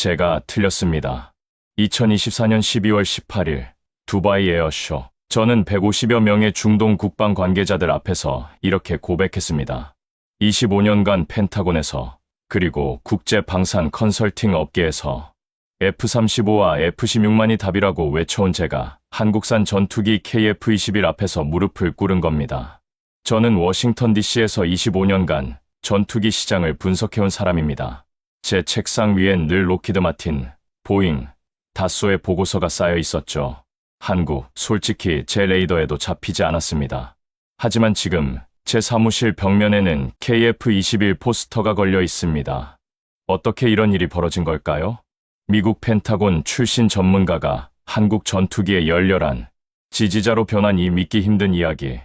제가 틀렸습니다. 2024년 12월 18일 두바이 에어쇼. 저는 150여 명의 중동 국방 관계자들 앞에서 이렇게 고백했습니다. 25년간 펜타곤에서 그리고 국제 방산 컨설팅 업계에서 F-35와 F-16만이 답이라고 외쳐온 제가 한국산 전투기 KF-21 앞에서 무릎을 꿇은 겁니다. 저는 워싱턴 DC에서 25년간 전투기 시장을 분석해온 사람입니다. 제 책상 위엔 늘 로키드 마틴, 보잉, 다쏘의 보고서가 쌓여 있었죠. 한국, 솔직히 제 레이더에도 잡히지 않았습니다. 하지만 지금 제 사무실 벽면에는 KF-21 포스터가 걸려 있습니다. 어떻게 이런 일이 벌어진 걸까요? 미국 펜타곤 출신 전문가가 한국 전투기의 열렬한 지지자로 변한 이 믿기 힘든 이야기,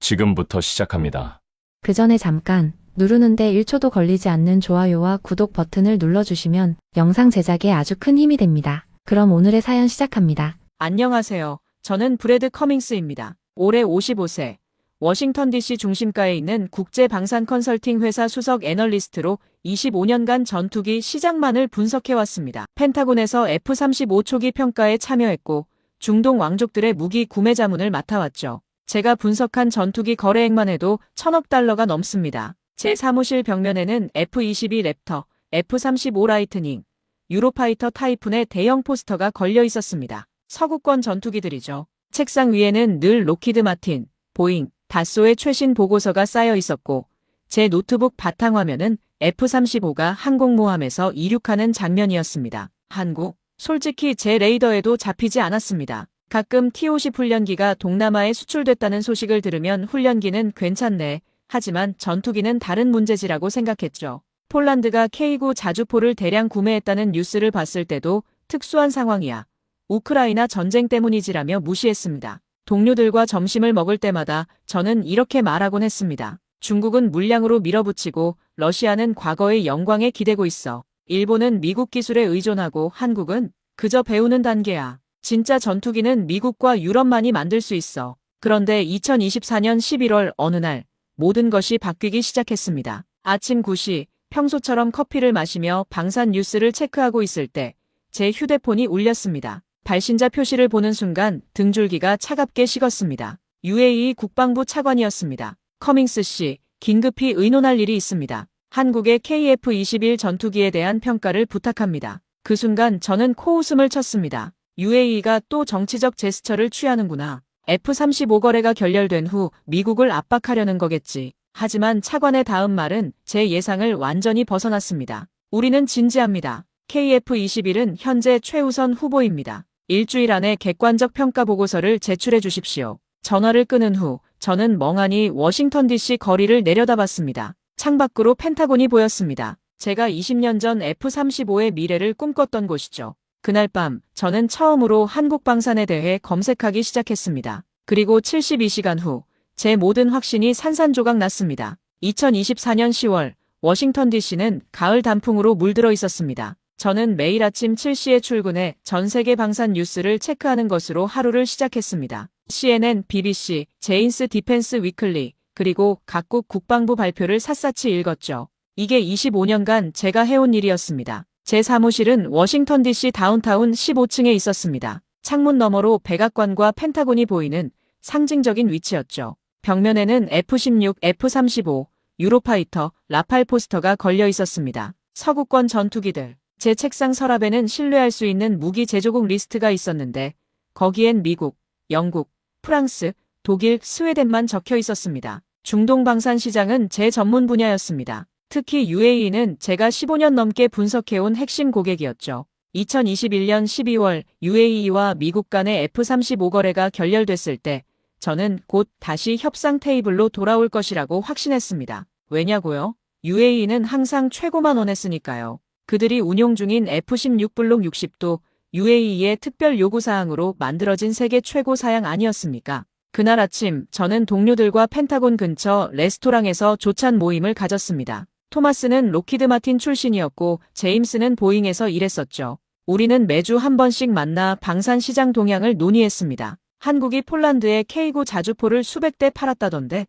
지금부터 시작합니다. 그 전에 잠깐 누르는데 1초도 걸리지 않는 좋아요와 구독 버튼을 눌러주시면 영상 제작에 아주 큰 힘이 됩니다. 그럼 오늘의 사연 시작합니다. 안녕하세요. 저는 브래드 커밍스입니다. 올해 55세, 워싱턴 DC 중심가에 있는 국제 방산 컨설팅 회사 수석 애널리스트로 25년간 전투기 시장만을 분석해왔습니다. 펜타곤에서 F-35 초기 평가에 참여했고 중동 왕족들의 무기 구매 자문을 맡아왔죠. 제가 분석한 전투기 거래액만 해도 1,000억 달러가 넘습니다. 제 사무실 벽면에는 F-22 랩터, F-35 라이트닝, 유로파이터 타이푼의 대형 포스터가 걸려 있었습니다. 서구권 전투기들이죠. 책상 위에는 늘 로키드 마틴, 보잉, 다쏘의 최신 보고서가 쌓여 있었고 제 노트북 바탕화면은 F-35가 항공모함에서 이륙하는 장면이었습니다. 한국, 솔직히 제 레이더에도 잡히지 않았습니다. 가끔 T-50 훈련기가 동남아에 수출됐다는 소식을 들으면 훈련기는 괜찮네. 하지만 전투기는 다른 문제지라고 생각했죠. 폴란드가 K9 자주포를 대량 구매했다는 뉴스를 봤을 때도 특수한 상황이야. 우크라이나 전쟁 때문이지라며 무시했습니다. 동료들과 점심을 먹을 때마다 저는 이렇게 말하곤 했습니다. 중국은 물량으로 밀어붙이고 러시아는 과거의 영광에 기대고 있어. 일본은 미국 기술에 의존하고 한국은 그저 배우는 단계야. 진짜 전투기는 미국과 유럽만이 만들 수 있어. 그런데 2024년 11월 어느 날 모든 것이 바뀌기 시작했습니다. 아침 9시 평소처럼 커피를 마시며 방산 뉴스를 체크하고 있을 때 제 휴대폰이 울렸습니다. 발신자 표시를 보는 순간 등줄기가 차갑게 식었습니다. UAE 국방부 차관이었습니다. 커밍스 씨, 긴급히 의논할 일이 있습니다. 한국의 KF-21 전투기에 대한 평가를 부탁합니다. 그 순간 저는 코웃음을 쳤습니다. UAE가 또 정치적 제스처를 취하는구나. F-35 거래가 결렬된 후 미국을 압박하려는 거겠지. 하지만 차관의 다음 말은 제 예상을 완전히 벗어났습니다. 우리는 진지합니다. KF-21은 현재 최우선 후보입니다. 일주일 안에 객관적 평가 보고서를 제출해 주십시오. 전화를 끊은 후 저는 멍하니 워싱턴 DC 거리를 내려다봤습니다. 창밖으로 펜타곤이 보였습니다. 제가 20년 전 F-35의 미래를 꿈꿨던 곳이죠. 그날 밤 저는 처음으로 한국 방산에 대해 검색하기 시작했습니다. 그리고 72시간 후 제 모든 확신이 산산조각 났습니다. 2024년 10월 워싱턴 DC는 가을 단풍으로 물들어 있었습니다. 저는 매일 아침 7시에 출근해 전 세계 방산 뉴스를 체크하는 것으로 하루를 시작했습니다. CNN, BBC, 제인스 디펜스 위클리, 그리고 각국 국방부 발표를 샅샅이 읽었죠. 이게 25년간 제가 해온 일이었습니다. 제 사무실은 워싱턴 DC 다운타운 15층에 있었습니다. 창문 너머로 백악관과 펜타곤이 보이는 상징적인 위치였죠. 벽면에는 F-16, F-35, 유로파이터, 라팔 포스터가 걸려 있었습니다. 서구권 전투기들. 제 책상 서랍에는 신뢰할 수 있는 무기 제조국 리스트가 있었는데 거기엔 미국, 영국, 프랑스, 독일, 스웨덴만 적혀 있었습니다. 중동 방산 시장은 제 전문 분야였습니다. 특히 UAE는 제가 15년 넘게 분석해온 핵심 고객이었죠. 2021년 12월 UAE와 미국 간의 F-35 거래가 결렬됐을 때 저는 곧 다시 협상 테이블로 돌아올 것이라고 확신했습니다. 왜냐고요? UAE는 항상 최고만 원했으니까요. 그들이 운용 중인 F-16 블록 60도 UAE의 특별 요구사항으로 만들어진 세계 최고 사양 아니었습니까? 그날 아침 저는 동료들과 펜타곤 근처 레스토랑에서 조찬 모임을 가졌습니다. 토마스는 로키드 마틴 출신이었고 제임스는 보잉에서 일했었죠. 우리는 매주 한 번씩 만나 방산 시장 동향을 논의했습니다. 한국이 폴란드에 K9 자주포를 수백 대 팔았다던데?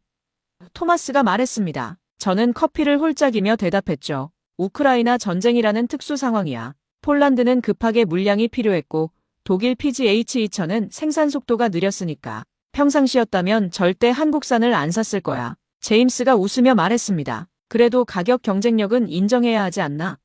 토마스가 말했습니다. 저는 커피를 홀짝이며 대답했죠. 우크라이나 전쟁이라는 특수 상황이야. 폴란드는 급하게 물량이 필요했고 독일 PGH-2000은 생산 속도가 느렸으니까 평상시였다면 절대 한국산을 안 샀을 거야. 제임스가 웃으며 말했습니다. 그래도 가격 경쟁력은 인정해야 하지 않나?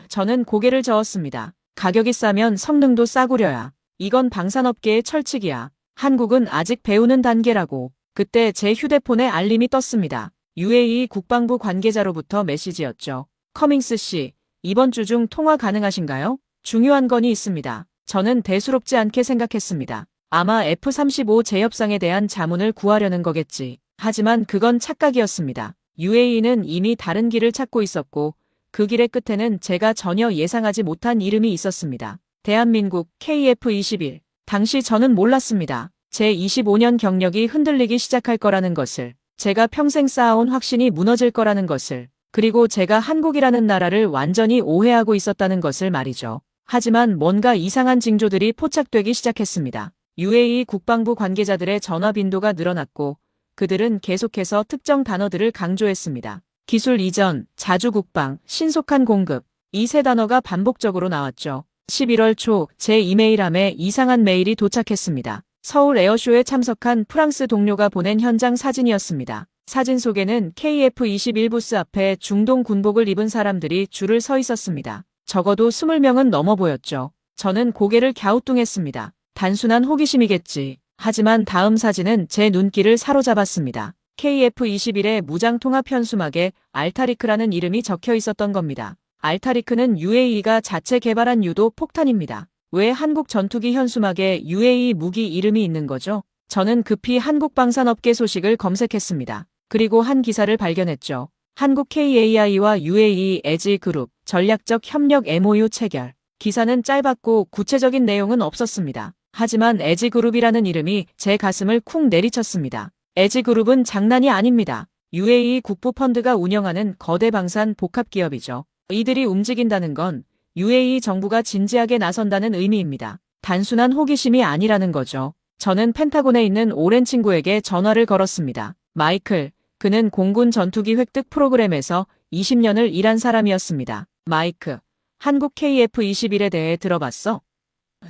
저는 고개를 저었습니다. 가격이 싸면 성능도 싸구려야. 이건 방산업계의 철칙이야. 한국은 아직 배우는 단계라고. 그때 제 휴대폰에 알림이 떴습니다. UAE 국방부 관계자로부터 메시지였죠. 커밍스 씨, 이번 주 중 통화 가능하신가요? 중요한 건이 있습니다. 저는 대수롭지 않게 생각했습니다. 아마 F-35 재협상에 대한 자문을 구하려는 거겠지. 하지만 그건 착각이었습니다. UAE는 이미 다른 길을 찾고 있었고 그 길의 끝에는 제가 전혀 예상하지 못한 이름이 있었습니다. 대한민국 KF-21. 당시 저는 몰랐습니다. 제 25년 경력이 흔들리기 시작할 거라는 것을, 제가 평생 쌓아온 확신이 무너질 거라는 것을, 그리고 제가 한국이라는 나라를 완전히 오해하고 있었다는 것을 말이죠. 하지만 뭔가 이상한 징조들이 포착되기 시작했습니다. UAE 국방부 관계자들의 전화 빈도가 늘어났고 그들은 계속해서 특정 단어들을 강조했습니다. 기술 이전, 자주국방, 신속한 공급, 이 세 단어가 반복적으로 나왔죠. 11월 초 제 이메일함에 이상한 메일이 도착했습니다. 서울 에어쇼에 참석한 프랑스 동료가 보낸 현장 사진이었습니다. 사진 속에는 KF-21 부스 앞에 중동 군복을 입은 사람들이 줄을 서 있었습니다. 적어도 20명은 넘어 보였죠. 저는 고개를 갸우뚱했습니다. 단순한 호기심이겠지. 하지만 다음 사진은 제 눈길을 사로잡았습니다. KF-21의 무장통합 현수막에 알타리크라는 이름이 적혀 있었던 겁니다. 알타리크는 UAE가 자체 개발한 유도 폭탄입니다. 왜 한국 전투기 현수막에 UAE 무기 이름이 있는 거죠? 저는 급히 한국 방산업계 소식을 검색했습니다. 그리고 한 기사를 발견했죠. 한국 KAI와 UAE 에지그룹 전략적 협력 MOU 체결. 기사는 짧았고 구체적인 내용은 없었습니다. 하지만 에지그룹이라는 이름이 제 가슴을 쿵 내리쳤습니다. 에지그룹은 장난이 아닙니다. UAE 국부펀드가 운영하는 거대 방산 복합기업이죠. 이들이 움직인다는 건 UAE 정부가 진지하게 나선다는 의미입니다. 단순한 호기심이 아니라는 거죠. 저는 펜타곤에 있는 오랜 친구에게 전화를 걸었습니다. 마이클, 그는 공군 전투기 획득 프로그램에서 20년을 일한 사람이었습니다. 마이크, 한국 KF-21에 대해 들어봤어?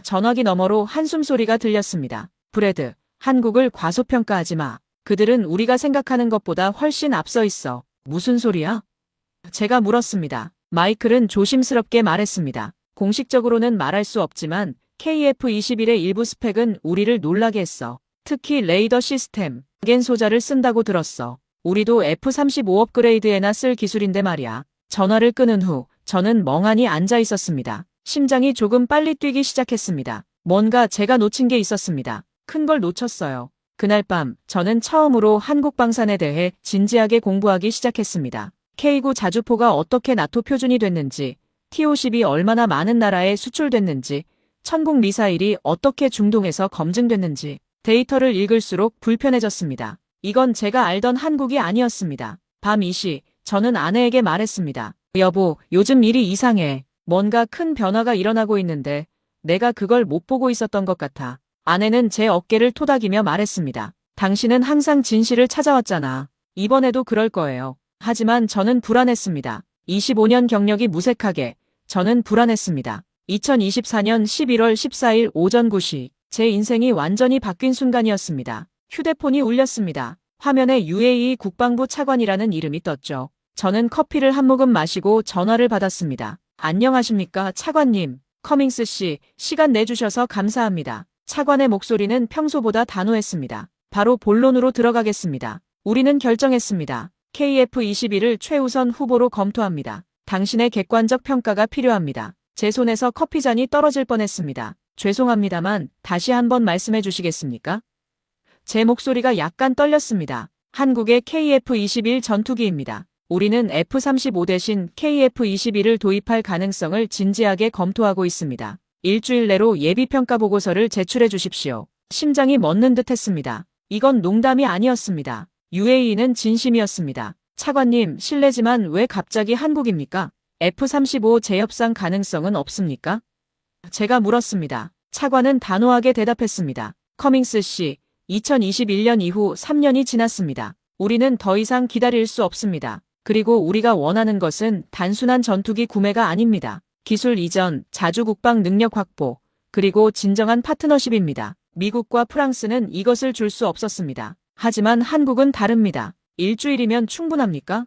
전화기 너머로 한숨 소리가 들렸습니다. 브래드, 한국을 과소평가하지 마. 그들은 우리가 생각하는 것보다 훨씬 앞서 있어. 무슨 소리야? 제가 물었습니다. 마이클은 조심스럽게 말했습니다. 공식적으로는 말할 수 없지만 KF-21의 일부 스펙은 우리를 놀라게 했어. 특히 레이더 시스템, 겐 소자를 쓴다고 들었어. 우리도 F-35 업그레이드에나 쓸 기술인데 말이야. 전화를 끊은 후 저는 멍하니 앉아 있었습니다. 심장이 조금 빨리 뛰기 시작했습니다. 뭔가 제가 놓친 게 있었습니다. 큰 걸 놓쳤어요. 그날 밤 저는 처음으로 한국 방산에 대해 진지하게 공부하기 시작했습니다. K9 자주포가 어떻게 나토 표준이 됐는지, T-50이 얼마나 많은 나라에 수출됐는지, 천국 미사일이 어떻게 중동에서 검증됐는지 데이터를 읽을수록 불편해졌습니다. 이건 제가 알던 한국이 아니었습니다. 밤 2시 저는 아내에게 말했습니다. 여보, 요즘 일이 이상해. 뭔가 큰 변화가 일어나고 있는데 내가 그걸 못 보고 있었던 것 같아. 아내는 제 어깨를 토닥이며 말했습니다. 당신은 항상 진실을 찾아왔잖아. 이번에도 그럴 거예요. 하지만 저는 불안했습니다. 25년 경력이 무색하게 저는 불안했습니다. 2024년 11월 14일 오전 9시 제 인생이 완전히 바뀐 순간이었습니다. 휴대폰이 울렸습니다. 화면에 UAE 국방부 차관이라는 이름이 떴죠. 저는 커피를 한 모금 마시고 전화를 받았습니다. 안녕하십니까, 차관님. 커밍스 씨, 시간 내주셔서 감사합니다. 차관의 목소리는 평소보다 단호했습니다. 바로 본론으로 들어가겠습니다. 우리는 결정했습니다. KF-21을 최우선 후보로 검토합니다. 당신의 객관적 평가가 필요합니다. 제 손에서 커피잔이 떨어질 뻔했습니다. 죄송합니다만 다시 한번 말씀해 주시겠습니까? 제 목소리가 약간 떨렸습니다. 한국의 KF-21 전투기입니다. 우리는 F-35 대신 KF-21을 도입할 가능성을 진지하게 검토하고 있습니다. 일주일 내로 예비평가 보고서를 제출해 주십시오. 심장이 멎는 듯 했습니다. 이건 농담이 아니었습니다. UAE는 진심이었습니다. 차관님, 실례지만 왜 갑자기 한국입니까? F-35 재협상 가능성은 없습니까? 제가 물었습니다. 차관은 단호하게 대답했습니다. 커밍스 씨, 2021년 이후 3년이 지났습니다. 우리는 더 이상 기다릴 수 없습니다. 그리고 우리가 원하는 것은 단순한 전투기 구매가 아닙니다. 기술 이전, 자주 국방 능력 확보, 그리고 진정한 파트너십입니다. 미국과 프랑스는 이것을 줄 수 없었습니다. 하지만 한국은 다릅니다. 일주일이면 충분합니까?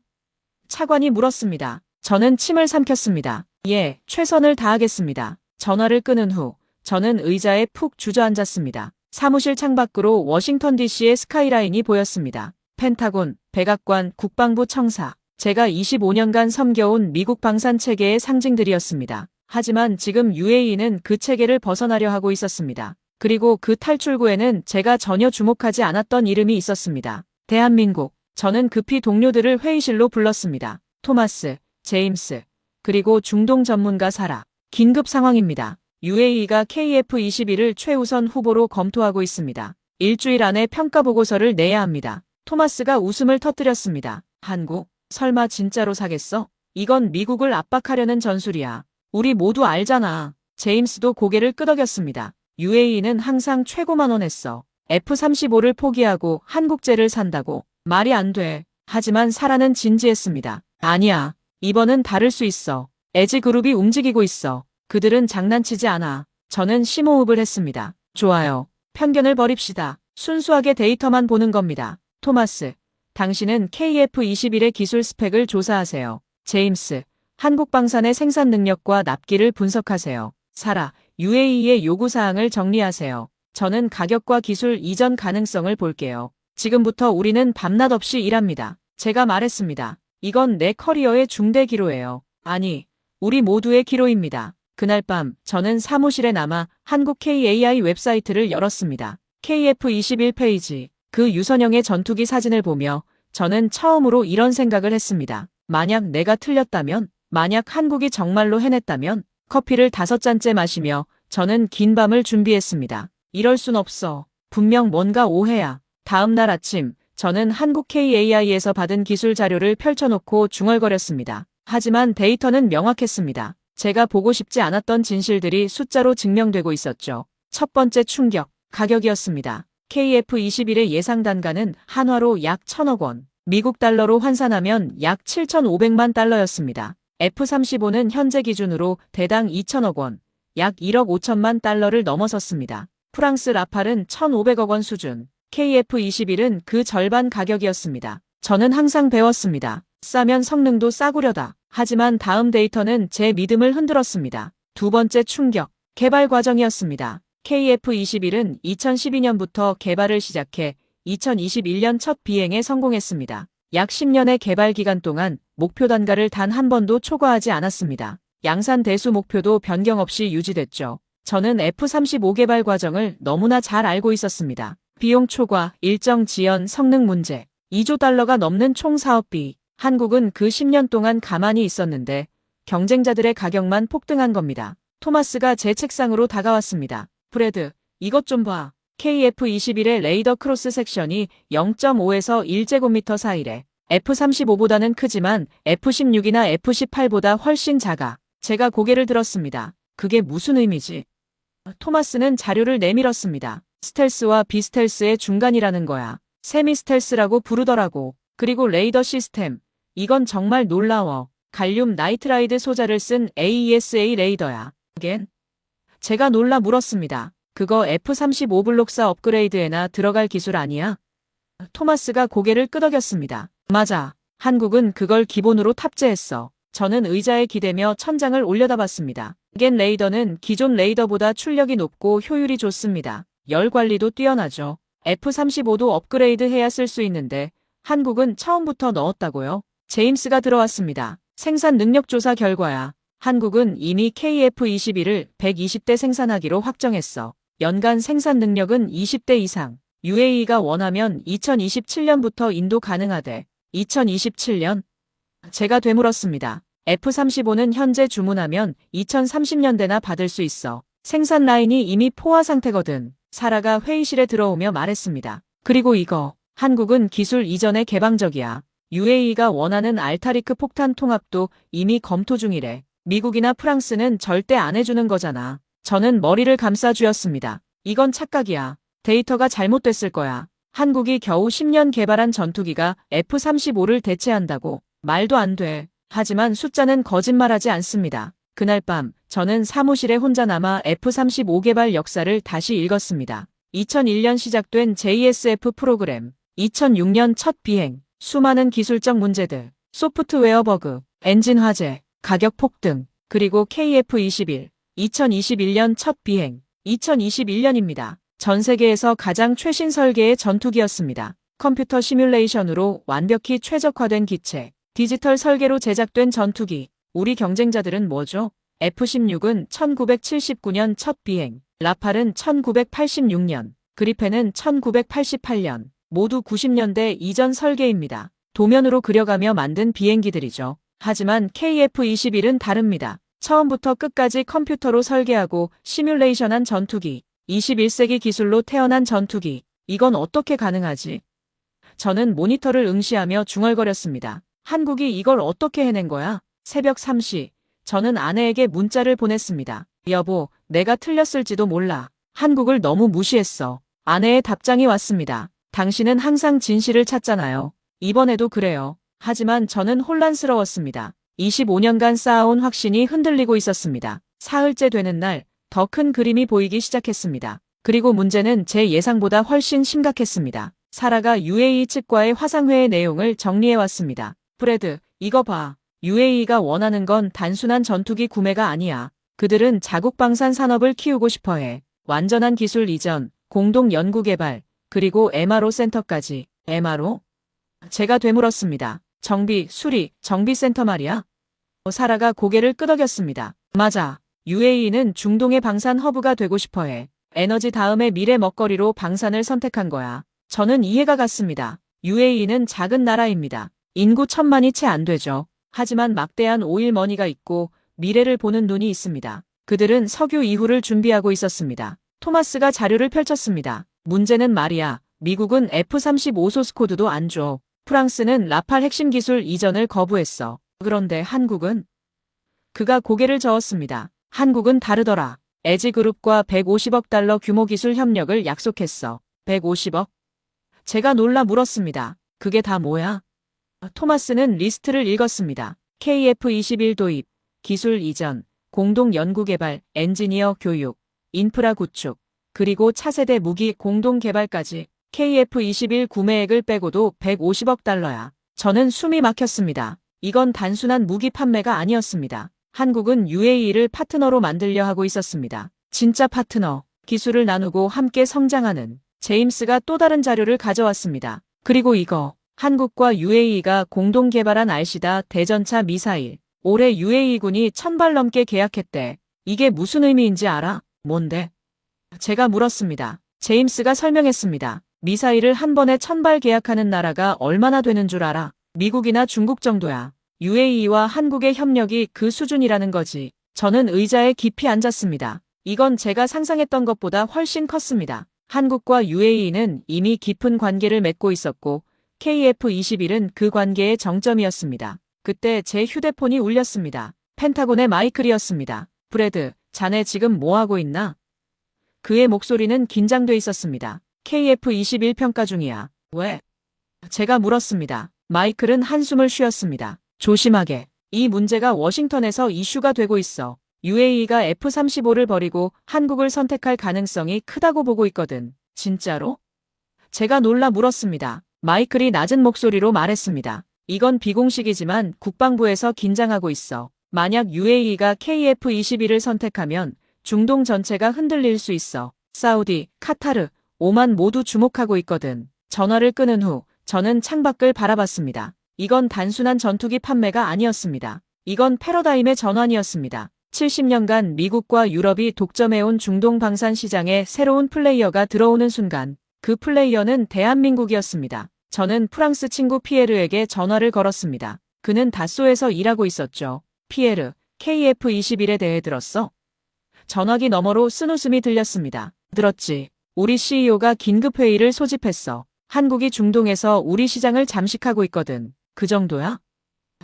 차관이 물었습니다. 저는 침을 삼켰습니다. 예, 최선을 다하겠습니다. 전화를 끊은 후 저는 의자에 푹 주저앉았습니다. 사무실 창밖으로 워싱턴 DC의 스카이라인이 보였습니다. 펜타곤, 백악관, 국방부 청사. 제가 25년간 섬겨온 미국 방산 체계의 상징들이었습니다. 하지만 지금 UAE는 그 체계를 벗어나려 하고 있었습니다. 그리고 그 탈출구에는 제가 전혀 주목하지 않았던 이름이 있었습니다. 대한민국. 저는 급히 동료들을 회의실로 불렀습니다. 토마스, 제임스, 그리고 중동 전문가 사라. 긴급 상황입니다. UAE가 KF-21을 최우선 후보로 검토하고 있습니다. 일주일 안에 평가 보고서를 내야 합니다. 토마스가 웃음을 터뜨렸습니다. 한국? 설마 진짜로 사겠어? 이건 미국을 압박하려는 전술이야. 우리 모두 알잖아. 제임스도 고개를 끄덕였습니다. UAE는 항상 최고만 원했어. F-35를 포기하고 한국제를 산다고. 말이 안 돼. 하지만 사라는 진지했습니다. 아니야. 이번은 다를 수 있어. 에지그룹이 움직이고 있어. 그들은 장난치지 않아. 저는 심호흡을 했습니다. 좋아요. 편견을 버립시다. 순수하게 데이터만 보는 겁니다. 토마스, 당신은 KF-21의 기술 스펙을 조사하세요. 제임스, 한국 방산의 생산 능력과 납기를 분석하세요. 사라, UAE의 요구사항을 정리하세요. 저는 가격과 기술 이전 가능성을 볼게요. 지금부터 우리는 밤낮 없이 일합니다. 제가 말했습니다. 이건 내 커리어의 중대 기로예요. 아니, 우리 모두의 기로입니다. 그날 밤 저는 사무실에 남아 한국 KAI 웹사이트를 열었습니다. KF-21페이지, 그 유선형의 전투기 사진을 보며 저는 처음으로 이런 생각을 했습니다. 만약 내가 틀렸다면, 만약 한국이 정말로 해냈다면, 커피를 5잔째 마시며 저는 긴 밤을 준비했습니다. 이럴 순 없어. 분명 뭔가 오해야. 다음 날 아침, 저는 한국 KAI에서 받은 기술 자료를 펼쳐놓고 중얼거렸습니다. 하지만 데이터는 명확했습니다. 제가 보고 싶지 않았던 진실들이 숫자로 증명되고 있었죠. 첫 번째 충격, 가격이었습니다. KF-21의 예상 단가는 한화로 약 1,000억 원, 미국 달러로 환산하면 약 7,500만 달러였습니다. F-35는 현재 기준으로 대당 2,000억 원, 약 1억 5천만 달러를 넘어섰습니다. 프랑스 라팔은 1,500억 원 수준, KF-21은 그 절반 가격이었습니다. 저는 항상 배웠습니다. 싸면 성능도 싸구려다. 하지만 다음 데이터는 제 믿음을 흔들었습니다. 두 번째 충격, 개발 과정이었습니다. KF-21은 2012년부터 개발을 시작해 2021년 첫 비행에 성공했습니다. 약 10년의 개발 기간 동안 목표 단가를 단 한 번도 초과하지 않았습니다. 양산 대수 목표도 변경 없이 유지됐죠. 저는 F-35 개발 과정을 너무나 잘 알고 있었습니다. 비용 초과, 일정 지연, 성능 문제, 2조 달러가 넘는 총 사업비. 한국은 그 10년 동안 가만히 있었는데 경쟁자들의 가격만 폭등한 겁니다. 토마스가 제 책상으로 다가왔습니다. 프레드, 이것 좀 봐. KF-21의 레이더 크로스 섹션이 0.5에서 1제곱미터 사이래. F-35보다는 크지만 F-16이나 F-18보다 훨씬 작아. 제가 고개를 들었습니다. 그게 무슨 의미지? 토마스는 자료를 내밀었습니다. 스텔스와 비스텔스의 중간이라는 거야. 세미 스텔스라고 부르더라고. 그리고 레이더 시스템. 이건 정말 놀라워. 갈륨 나이트라이드 소자를 쓴 AESA 레이더야. 겐? 제가 놀라 물었습니다. 그거 F-35 블록사 업그레이드에나 들어갈 기술 아니야? 토마스가 고개를 끄덕였습니다. 맞아. 한국은 그걸 기본으로 탑재했어. 저는 의자에 기대며 천장을 올려다봤습니다. 겐 레이더는 기존 레이더보다 출력이 높고 효율이 좋습니다. 열 관리도 뛰어나죠. F-35도 업그레이드해야 쓸 수 있는데 한국은 처음부터 넣었다고요? 제임스가 들어왔습니다. 생산 능력 조사 결과야. 한국은 이미 KF-21을 120대 생산하기로 확정했어. 연간 생산 능력은 20대 이상. UAE가 원하면 2027년부터 인도 가능하대. 2027년? 제가 되물었습니다. F-35는 현재 주문하면 2030년대나 받을 수 있어. 생산 라인이 이미 포화 상태거든. 사라가 회의실에 들어오며 말했습니다. 그리고 이거. 한국은 기술 이전에 개방적이야. UAE가 원하는 알타리크 폭탄 통합도 이미 검토 중이래. 미국이나 프랑스는 절대 안 해주는 거잖아. 저는 머리를 감싸쥐었습니다. 이건 착각이야. 데이터가 잘못됐을 거야. 한국이 겨우 10년 개발한 전투기가 F-35를 대체한다고. 말도 안 돼. 하지만 숫자는 거짓말하지 않습니다. 그날 밤 저는 사무실에 혼자 남아 F-35 개발 역사를 다시 읽었습니다. 2001년 시작된 JSF 프로그램, 2006년 첫 비행, 수많은 기술적 문제들, 소프트웨어 버그, 엔진 화재, 가격 폭등, 그리고 KF-21, 2021년 첫 비행, 2021년입니다. 전 세계에서 가장 최신 설계의 전투기였습니다. 컴퓨터 시뮬레이션으로 완벽히 최적화된 기체, 디지털 설계로 제작된 전투기. 우리 경쟁자들은 뭐죠? F-16은 1979년 첫 비행, 라팔은 1986년, 그리펜은 1988년, 모두 90년대 이전 설계입니다. 도면으로 그려가며 만든 비행기들이죠. 하지만 KF-21은 다릅니다. 처음부터 끝까지 컴퓨터로 설계하고 시뮬레이션한 전투기, 21세기 기술로 태어난 전투기. 이건 어떻게 가능하지? 저는 모니터를 응시하며 중얼거렸습니다. 한국이 이걸 어떻게 해낸 거야? 새벽 3시, 저는 아내에게 문자를 보냈습니다. 여보, 내가 틀렸을지도 몰라. 한국을 너무 무시했어. 아내의 답장이 왔습니다. 당신은 항상 진실을 찾잖아요. 이번에도 그래요. 하지만 저는 혼란스러웠습니다. 25년간 쌓아온 확신이 흔들리고 있었습니다. 사흘째 되는 날, 더 큰 그림이 보이기 시작했습니다. 그리고 문제는 제 예상보다 훨씬 심각했습니다. 사라가 UAE 측과의 화상회의 내용을 정리해왔습니다. 브래드, 이거 봐. UAE가 원하는 건 단순한 전투기 구매가 아니야. 그들은 자국 방산 산업을 키우고 싶어해. 완전한 기술 이전, 공동 연구 개발, 그리고 MRO 센터까지. MRO? 제가 되물었습니다. 정비, 수리, 정비센터 말이야? 사라가 고개를 끄덕였습니다. 맞아. UAE는 중동의 방산 허브가 되고 싶어해. 에너지 다음의 미래 먹거리로 방산을 선택한 거야. 저는 이해가 갔습니다. UAE는 작은 나라입니다. 인구 1000만이 채 안 되죠. 하지만 막대한 오일 머니가 있고 미래를 보는 눈이 있습니다. 그들은 석유 이후를 준비하고 있었습니다. 토마스가 자료를 펼쳤습니다. 문제는 말이야. 미국은 F-35 소스 코드도 안 줘. 프랑스는 라팔 핵심 기술 이전을 거부했어. 그런데 한국은? 그가 고개를 저었습니다. 한국은 다르더라. 에지그룹과 150억 달러 규모 기술 협력을 약속했어. 150억? 제가 놀라 물었습니다. 그게 다 뭐야? 토마스는 리스트를 읽었습니다. KF-21 도입, 기술 이전, 공동 연구 개발, 엔지니어 교육, 인프라 구축, 그리고 차세대 무기 공동 개발까지. KF-21 구매액을 빼고도 150억 달러야. 저는 숨이 막혔습니다. 이건 단순한 무기 판매가 아니었습니다. 한국은 UAE를 파트너로 만들려 하고 있었습니다. 진짜 파트너, 기술을 나누고 함께 성장하는. 제임스가 또 다른 자료를 가져왔습니다. 그리고 이거, 한국과 UAE가 공동 개발한 RC다 대전차 미사일. 올해 UAE군이 1000발 넘게 계약했대. 이게 무슨 의미인지 알아? 뭔데? 제가 물었습니다. 제임스가 설명했습니다. 미사일을 한 번에 1000발 계약하는 나라가 얼마나 되는 줄 알아? 미국이나 중국 정도야. UAE와 한국의 협력이 그 수준이라는 거지. 저는 의자에 깊이 앉았습니다. 이건 제가 상상했던 것보다 훨씬 컸습니다. 한국과 UAE는 이미 깊은 관계를 맺고 있었고 KF-21은 그 관계의 정점이었습니다. 그때 제 휴대폰이 울렸습니다. 펜타곤의 마이클이었습니다. 브래드, 자네 지금 뭐하고 있나? 그의 목소리는 긴장돼 있었습니다. KF-21 평가 중이야. 왜? 제가 물었습니다. 마이클은 한숨을 쉬었습니다. 조심하게. 이 문제가 워싱턴에서 이슈가 되고 있어. UAE가 F-35를 버리고 한국을 선택할 가능성이 크다고 보고 있거든. 진짜로? 제가 놀라 물었습니다. 마이클이 낮은 목소리로 말했습니다. 이건 비공식이지만 국방부에서 긴장하고 있어. 만약 UAE가 KF-21을 선택하면 중동 전체가 흔들릴 수 있어. 사우디, 카타르, 오만 모두 주목하고 있거든. 전화를 끊은 후 저는 창밖을 바라봤습니다. 이건 단순한 전투기 판매가 아니었습니다. 이건 패러다임의 전환이었습니다. 70년간 미국과 유럽이 독점해온 중동 방산 시장에 새로운 플레이어가 들어오는 순간 그 플레이어는 대한민국이었습니다. 저는 프랑스 친구 피에르에게 전화를 걸었습니다. 그는 다쏘에서 일하고 있었죠. 피에르, KF-21에 대해 들었어? 전화기 너머로 쓴웃음이 들렸습니다. 들었지. 우리 CEO가 긴급회의를 소집했어. 한국이 중동에서 우리 시장을 잠식하고 있거든. 그 정도야?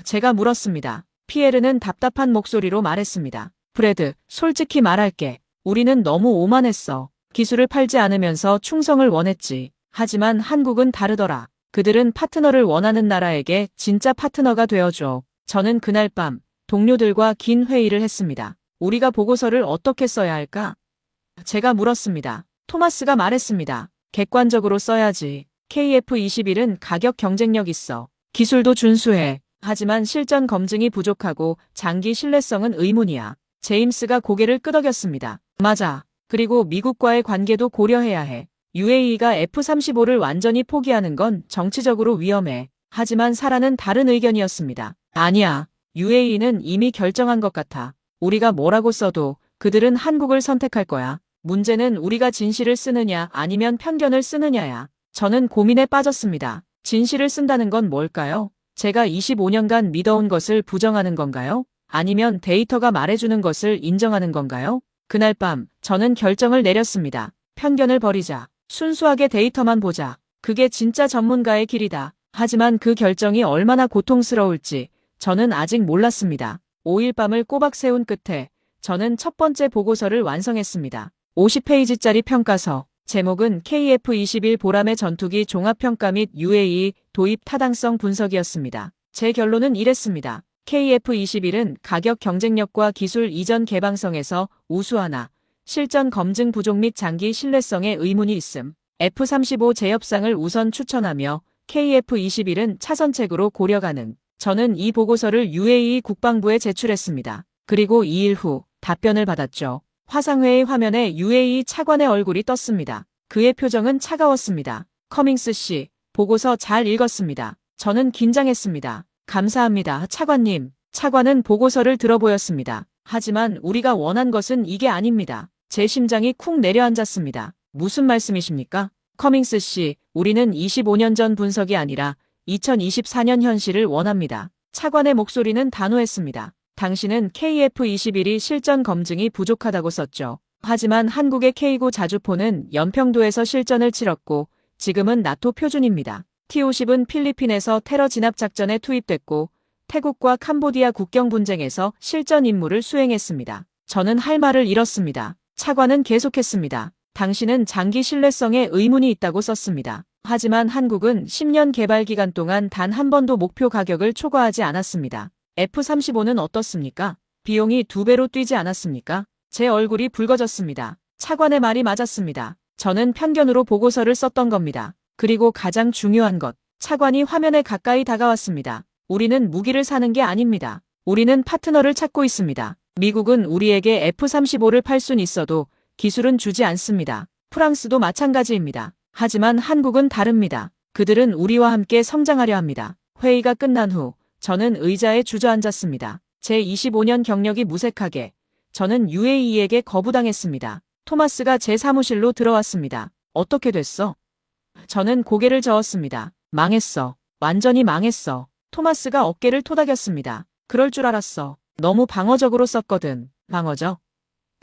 제가 물었습니다. 피에르는 답답한 목소리로 말했습니다. 브래드, 솔직히 말할게. 우리는 너무 오만했어. 기술을 팔지 않으면서 충성을 원했지. 하지만 한국은 다르더라. 그들은 파트너를 원하는 나라에게 진짜 파트너가 되어줘. 저는 그날 밤 동료들과 긴 회의를 했습니다. 우리가 보고서를 어떻게 써야 할까? 제가 물었습니다. 토마스가 말했습니다. 객관적으로 써야지. KF21은 가격 경쟁력 있어. 기술도 준수해. 하지만 실전 검증이 부족하고 장기 신뢰성은 의문이야. 제임스가 고개를 끄덕였습니다. 맞아. 그리고 미국과의 관계도 고려해야 해. UAE가 F-35를 완전히 포기하는 건 정치적으로 위험해. 하지만 사라는 다른 의견이었습니다. 아니야. UAE는 이미 결정한 것 같아. 우리가 뭐라고 써도 그들은 한국을 선택할 거야. 문제는 우리가 진실을 쓰느냐 아니면 편견을 쓰느냐야. 저는 고민에 빠졌습니다. 진실을 쓴다는 건 뭘까요? 제가 25년간 믿어온 것을 부정하는 건가요? 아니면 데이터가 말해주는 것을 인정하는 건가요? 그날 밤 저는 결정을 내렸습니다. 편견을 버리자. 순수하게 데이터만 보자. 그게 진짜 전문가의 길이다. 하지만 그 결정이 얼마나 고통스러울지 저는 아직 몰랐습니다. 5일 밤을 꼬박 세운 끝에 저는 첫 번째 보고서를 완성했습니다. 50페이지짜리 평가서. 제목은 KF-21 보람의 전투기 종합평가 및 UAE 도입 타당성 분석이었습니다. 제 결론은 이랬습니다. KF-21은 가격 경쟁력과 기술 이전 개방성에서 우수하나 실전 검증 부족 및 장기 신뢰성에 의문이 있음. F-35 재협상을 우선 추천하며 KF-21은 차선책으로 고려 가능. 저는 이 보고서를 UAE 국방부에 제출했습니다. 그리고 2일 후 답변을 받았죠. 화상회의 화면에 UAE 차관의 얼굴이 떴습니다. 그의 표정은 차가웠습니다. 커밍스 씨, 보고서 잘 읽었습니다. 저는 긴장했습니다. 감사합니다, 차관님. 차관은 보고서를 들어보였습니다. 하지만 우리가 원한 것은 이게 아닙니다. 제 심장이 쿵 내려앉았습니다. 무슨 말씀이십니까? 커밍스 씨, 우리는 25년 전 분석이 아니라 2024년 현실을 원합니다. 차관의 목소리는 단호했습니다. 당신은 KF-21이 실전 검증이 부족하다고 썼죠. 하지만 한국의 K9 자주포는 연평도에서 실전을 치렀고 지금은 나토 표준입니다. T-50은 필리핀에서 테러 진압 작전에 투입됐고 태국과 캄보디아 국경 분쟁에서 실전 임무를 수행했습니다. 저는 할 말을 잃었습니다. 차관은 계속했습니다. 당신은 장기 신뢰성에 의문이 있다고 썼습니다. 하지만 한국은 10년 개발 기간 동안 단 한 번도 목표 가격을 초과하지 않았습니다. F-35는 어떻습니까? 비용이 2배로 뛰지 않았습니까? 제 얼굴이 붉어졌습니다. 차관의 말이 맞았습니다. 저는 편견으로 보고서를 썼던 겁니다. 그리고 가장 중요한 것, 차관이 화면에 가까이 다가왔습니다. 우리는 무기를 사는 게 아닙니다. 우리는 파트너를 찾고 있습니다. 미국은 우리에게 F-35를 팔 순 있어도 기술은 주지 않습니다. 프랑스도 마찬가지입니다. 하지만 한국은 다릅니다. 그들은 우리와 함께 성장하려 합니다. 회의가 끝난 후 저는 의자에 주저앉았습니다. 제 25년 경력이 무색하게 저는 UAE에게 거부당했습니다. 토마스가 제 사무실로 들어왔습니다. 어떻게 됐어? 저는 고개를 저었습니다. 망했어. 완전히 망했어. 토마스가 어깨를 토닥였습니다. 그럴 줄 알았어. 너무 방어적으로 썼거든. 방어적?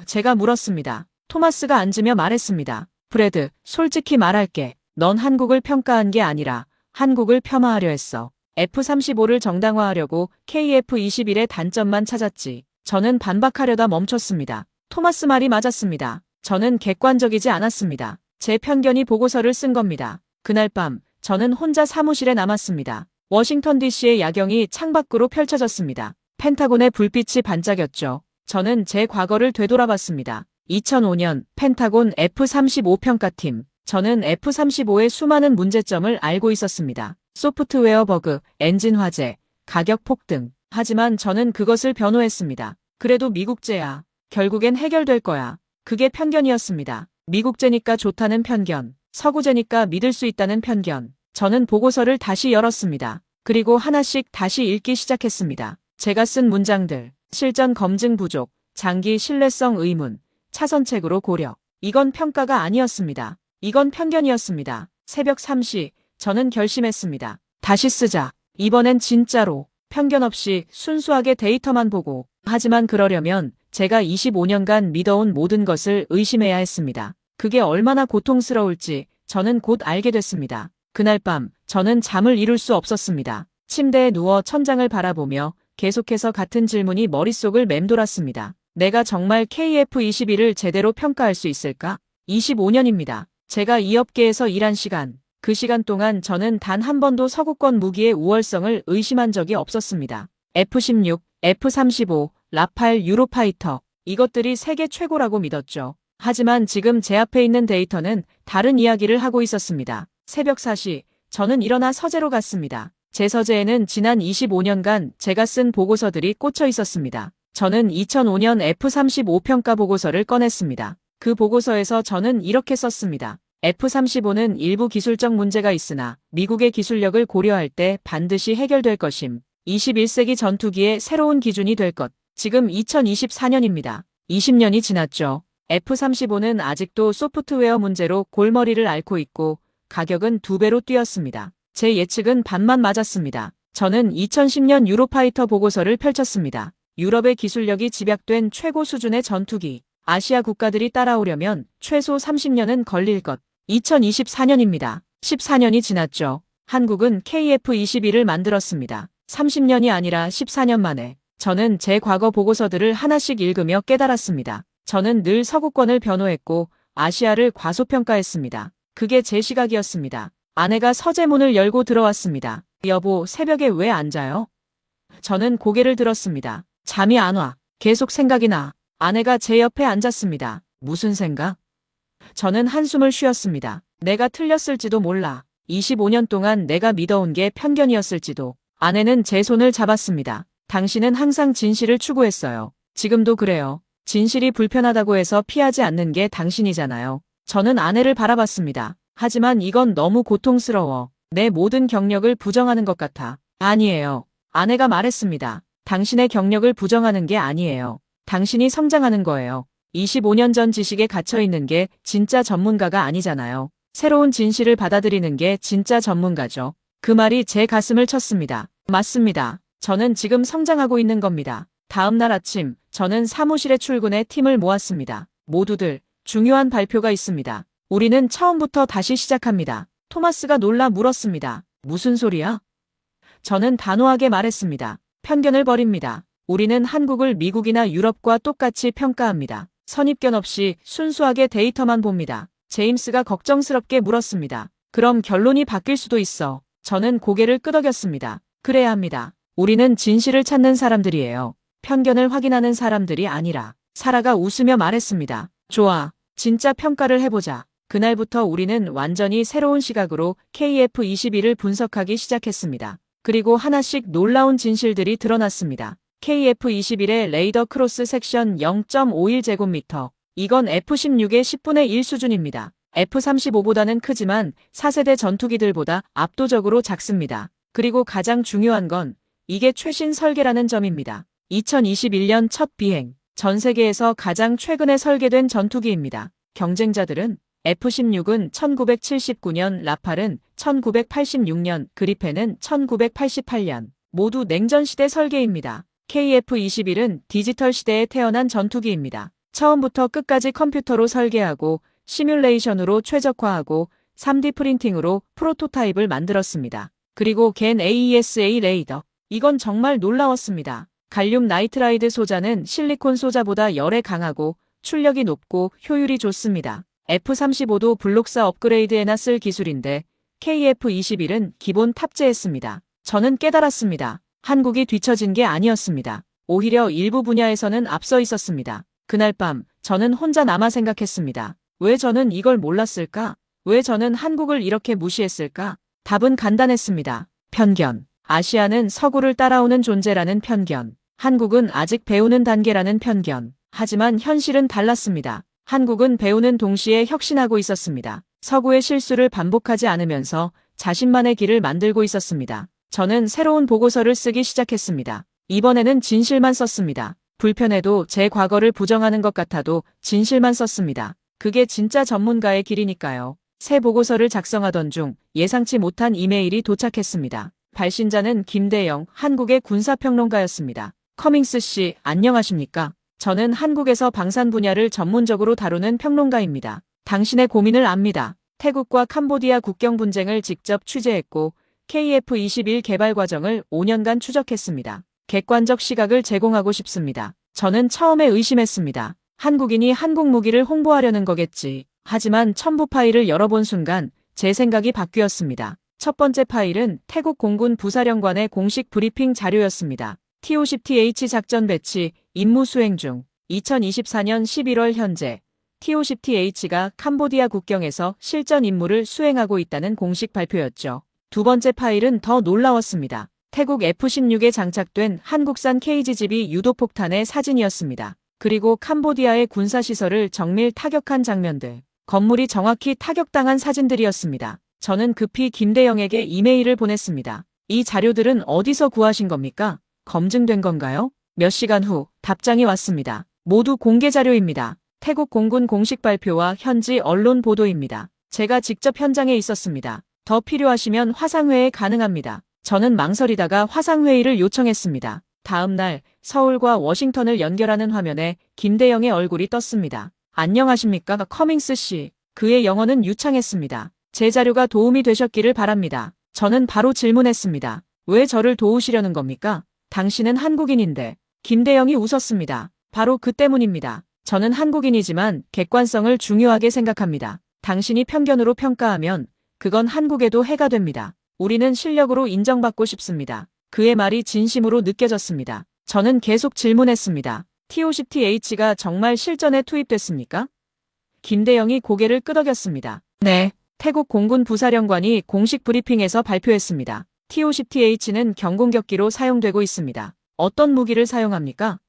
제가 물었습니다. 토마스가 앉으며 말했습니다. 브래드, 솔직히 말할게. 넌 한국을 평가한 게 아니라 한국을 폄하하려 했어. F-35를 정당화하려고 KF-21의 단점만 찾았지. 저는 반박하려다 멈췄습니다. 토마스 말이 맞았습니다. 저는 객관적이지 않았습니다. 제 편견이 보고서를 쓴 겁니다. 그날 밤 저는 혼자 사무실에 남았습니다. 워싱턴 DC의 야경이 창밖으로 펼쳐졌습니다. 펜타곤의 불빛이 반짝였죠. 저는 제 과거를 되돌아봤습니다. 2005년 펜타곤 F-35 평가팀. 저는 F-35의 수많은 문제점을 알고 있었습니다. 소프트웨어 버그, 엔진 화재, 가격 폭등. 하지만 저는 그것을 변호했습니다. 그래도 미국제야. 결국엔 해결될 거야. 그게 편견이었습니다. 미국제니까 좋다는 편견, 서구제니까 믿을 수 있다는 편견. 저는 보고서를 다시 열었습니다. 그리고 하나씩 다시 읽기 시작했습니다. 제가 쓴 문장들, 실전 검증 부족, 장기 신뢰성 의문, 차선책으로 고려. 이건 평가가 아니었습니다. 이건 편견이었습니다. 새벽 3시, 저는 결심했습니다. 다시 쓰자. 이번엔 진짜로. 편견 없이 순수하게 데이터만 보고. 하지만 그러려면 제가 25년간 믿어온 모든 것을 의심해야 했습니다. 그게 얼마나 고통스러울지 저는 곧 알게 됐습니다. 그날 밤 저는 잠을 이룰 수 없었습니다. 침대에 누워 천장을 바라보며 계속해서 같은 질문이 머릿속을 맴돌았습니다. 내가 정말 KF-21을 제대로 평가할 수 있을까? 25년입니다. 제가 이 업계에서 일한 시간. 그 시간 동안 저는 단 한 번도 서구권 무기의 우월성을 의심한 적이 없었습니다. F-16, F-35, 라팔 유로파이터, 이것들이 세계 최고라고 믿었죠. 하지만 지금 제 앞에 있는 데이터는 다른 이야기를 하고 있었습니다. 새벽 4시, 저는 일어나 서재로 갔습니다. 제 서재에는 지난 25년간 제가 쓴 보고서들이 꽂혀 있었습니다. 저는 2005년 F-35 평가 보고서를 꺼냈습니다. 그 보고서에서 저는 이렇게 썼습니다. F-35는 일부 기술적 문제가 있으나 미국의 기술력을 고려할 때 반드시 해결될 것임. 21세기 전투기의 새로운 기준이 될 것. 지금 2024년입니다. 20년이 지났죠. F-35는 아직도 소프트웨어 문제로 골머리를 앓고 있고 가격은 2배로 뛰었습니다. 제 예측은 반만 맞았습니다. 저는 2010년 유로파이터 보고서를 펼쳤습니다. 유럽의 기술력이 집약된 최고 수준의 전투기. 아시아 국가들이 따라오려면 최소 30년은 걸릴 것. 2024년입니다. 14년이 지났죠. 한국은 KF-21을 만들었습니다. 30년이 아니라 14년 만에. 저는 제 과거 보고서들을 하나씩 읽으며 깨달았습니다. 저는 늘 서구권을 변호했고 아시아를 과소평가했습니다. 그게 제 시각이었습니다. 아내가 서재 문을 열고 들어왔습니다. 여보, 새벽에 왜 안 자요? 저는 고개를 들었습니다. 잠이 안 와. 계속 생각이 나. 아내가 제 옆에 앉았습니다. 무슨 생각? 저는 한숨을 쉬었습니다. 내가 틀렸을지도 몰라. 25년 동안 내가 믿어온 게 편견이었을지도. 아내는 제 손을 잡았습니다. 당신은 항상 진실을 추구했어요. 지금도 그래요. 진실이 불편하다고 해서 피하지 않는 게 당신이잖아요. 저는 아내를 바라봤습니다. 하지만 이건 너무 고통스러워. 내 모든 경력을 부정하는 것 같아. 아니에요. 아내가 말했습니다. 당신의 경력을 부정하는 게 아니에요. 당신이 성장하는 거예요. 25년 전 지식에 갇혀있는 게 진짜 전문가가 아니잖아요. 새로운 진실을 받아들이는 게 진짜 전문가죠. 그 말이 제 가슴을 쳤습니다. 맞습니다. 저는 지금 성장하고 있는 겁니다. 다음 날 아침, 저는 사무실에 출근해 팀을 모았습니다. 모두들, 중요한 발표가 있습니다. 우리는 처음부터 다시 시작합니다. 토마스가 놀라 물었습니다. 무슨 소리야? 저는 단호하게 말했습니다. 편견을 버립니다. 우리는 한국을 미국이나 유럽과 똑같이 평가합니다. 선입견 없이 순수하게 데이터만 봅니다. 제임스가 걱정스럽게 물었습니다. 그럼 결론이 바뀔 수도 있어. 저는 고개를 끄덕였습니다. 그래야 합니다. 우리는 진실을 찾는 사람들이에요. 편견을 확인하는 사람들이 아니라. 사라가 웃으며 말했습니다. 좋아. 진짜 평가를 해보자. 그날부터 우리는 완전히 새로운 시각으로 KF-21을 분석하기 시작했습니다. 그리고 하나씩 놀라운 진실들이 드러났습니다. KF-21의 레이더 크로스 섹션 0.51제곱미터. 이건 F-16의 10분의 1 수준입니다. F-35보다는 크지만 4세대 전투기들보다 압도적으로 작습니다. 그리고 가장 중요한 건 이게 최신 설계라는 점입니다. 2021년 첫 비행. 전 세계에서 가장 최근에 설계된 전투기입니다. 경쟁자들은 F-16은 1979년, 라팔은 1986년, 그리펜은 1988년. 모두 냉전시대 설계입니다. KF-21은 디지털 시대에 태어난 전투기입니다. 처음부터 끝까지 컴퓨터로 설계하고 시뮬레이션으로 최적화하고 3D 프린팅으로 프로토타입을 만들었습니다. 그리고 겐 AESA 레이더. 이건 정말 놀라웠습니다. 갈륨 나이트라이드 소자는 실리콘 소자보다 열에 강하고 출력이 높고 효율이 좋습니다. F-35도 블록사 업그레이드에나 쓸 기술인데 KF-21은 기본 탑재했습니다. 저는 깨달았습니다. 한국이 뒤처진 게 아니었습니다. 오히려 일부 분야에서는 앞서 있었습니다. 그날 밤 저는 혼자 남아 생각했습니다. 왜 저는 이걸 몰랐을까? 왜 저는 한국을 이렇게 무시했을까? 답은 간단했습니다. 편견. 아시아는 서구를 따라오는 존재라는 편견. 한국은 아직 배우는 단계라는 편견. 하지만 현실은 달랐습니다. 한국은 배우는 동시에 혁신하고 있었습니다. 서구의 실수를 반복하지 않으면서 자신만의 길을 만들고 있었습니다. 저는 새로운 보고서를 쓰기 시작했습니다. 이번에는 진실만 썼습니다. 불편해도 제 과거를 부정하는 것 같아도 진실만 썼습니다. 그게 진짜 전문가의 길이니까요. 새 보고서를 작성하던 중 예상치 못한 이메일이 도착했습니다. 발신자는 김대영, 한국의 군사평론가였습니다. 커밍스 씨, 안녕하십니까? 저는 한국에서 방산 분야를 전문적으로 다루는 평론가입니다. 당신의 고민을 압니다. 태국과 캄보디아 국경 분쟁을 직접 취재했고 KF-21 개발 과정을 5년간 추적했습니다. 객관적 시각을 제공하고 싶습니다. 저는 처음에 의심했습니다. 한국인이 한국 무기를 홍보하려는 거겠지. 하지만 첨부 파일을 열어본 순간 제 생각이 바뀌었습니다. 첫 번째 파일은 태국 공군 부사령관의 공식 브리핑 자료였습니다. T-50TH 작전 배치, 임무 수행 중. 2024년 11월 현재 T-50TH가 캄보디아 국경에서 실전 임무를 수행하고 있다는 공식 발표였죠. 두 번째 파일은 더 놀라웠습니다. 태국 F-16에 장착된 한국산 KGGB 유도폭탄의 사진이었습니다. 그리고 캄보디아의 군사시설을 정밀 타격한 장면들, 건물이 정확히 타격당한 사진들이었습니다. 저는 급히 김대영에게 이메일을 보냈습니다. 이 자료들은 어디서 구하신 겁니까? 검증된 건가요? 몇 시간 후 답장이 왔습니다. 모두 공개 자료입니다. 태국 공군 공식 발표와 현지 언론 보도입니다. 제가 직접 현장에 있었습니다. 더 필요하시면 화상회의 가능합니다. 저는 망설이다가 화상회의를 요청했습니다. 다음 날 서울과 워싱턴을 연결하는 화면에 김대영의 얼굴이 떴습니다. 안녕하십니까, 커밍스 씨. 그의 영어는 유창했습니다. 제 자료가 도움이 되셨기를 바랍니다. 저는 바로 질문했습니다. 왜 저를 도우시려는 겁니까? 당신은 한국인인데. 김대영이 웃었습니다. 바로 그 때문입니다. 저는 한국인이지만 객관성을 중요하게 생각합니다. 당신이 편견으로 평가하면 그건 한국에도 해가 됩니다. 우리는 실력으로 인정받고 싶습니다. 그의 말이 진심으로 느껴졌습니다. 저는 계속 질문했습니다. T-50TH가 정말 실전에 투입됐습니까? 김대영이 고개를 끄덕였습니다. 네. 태국 공군 부사령관이 공식 브리핑에서 발표했습니다. T-50TH는 경공격기로 사용되고 있습니다. 어떤 무기를 사용합니까?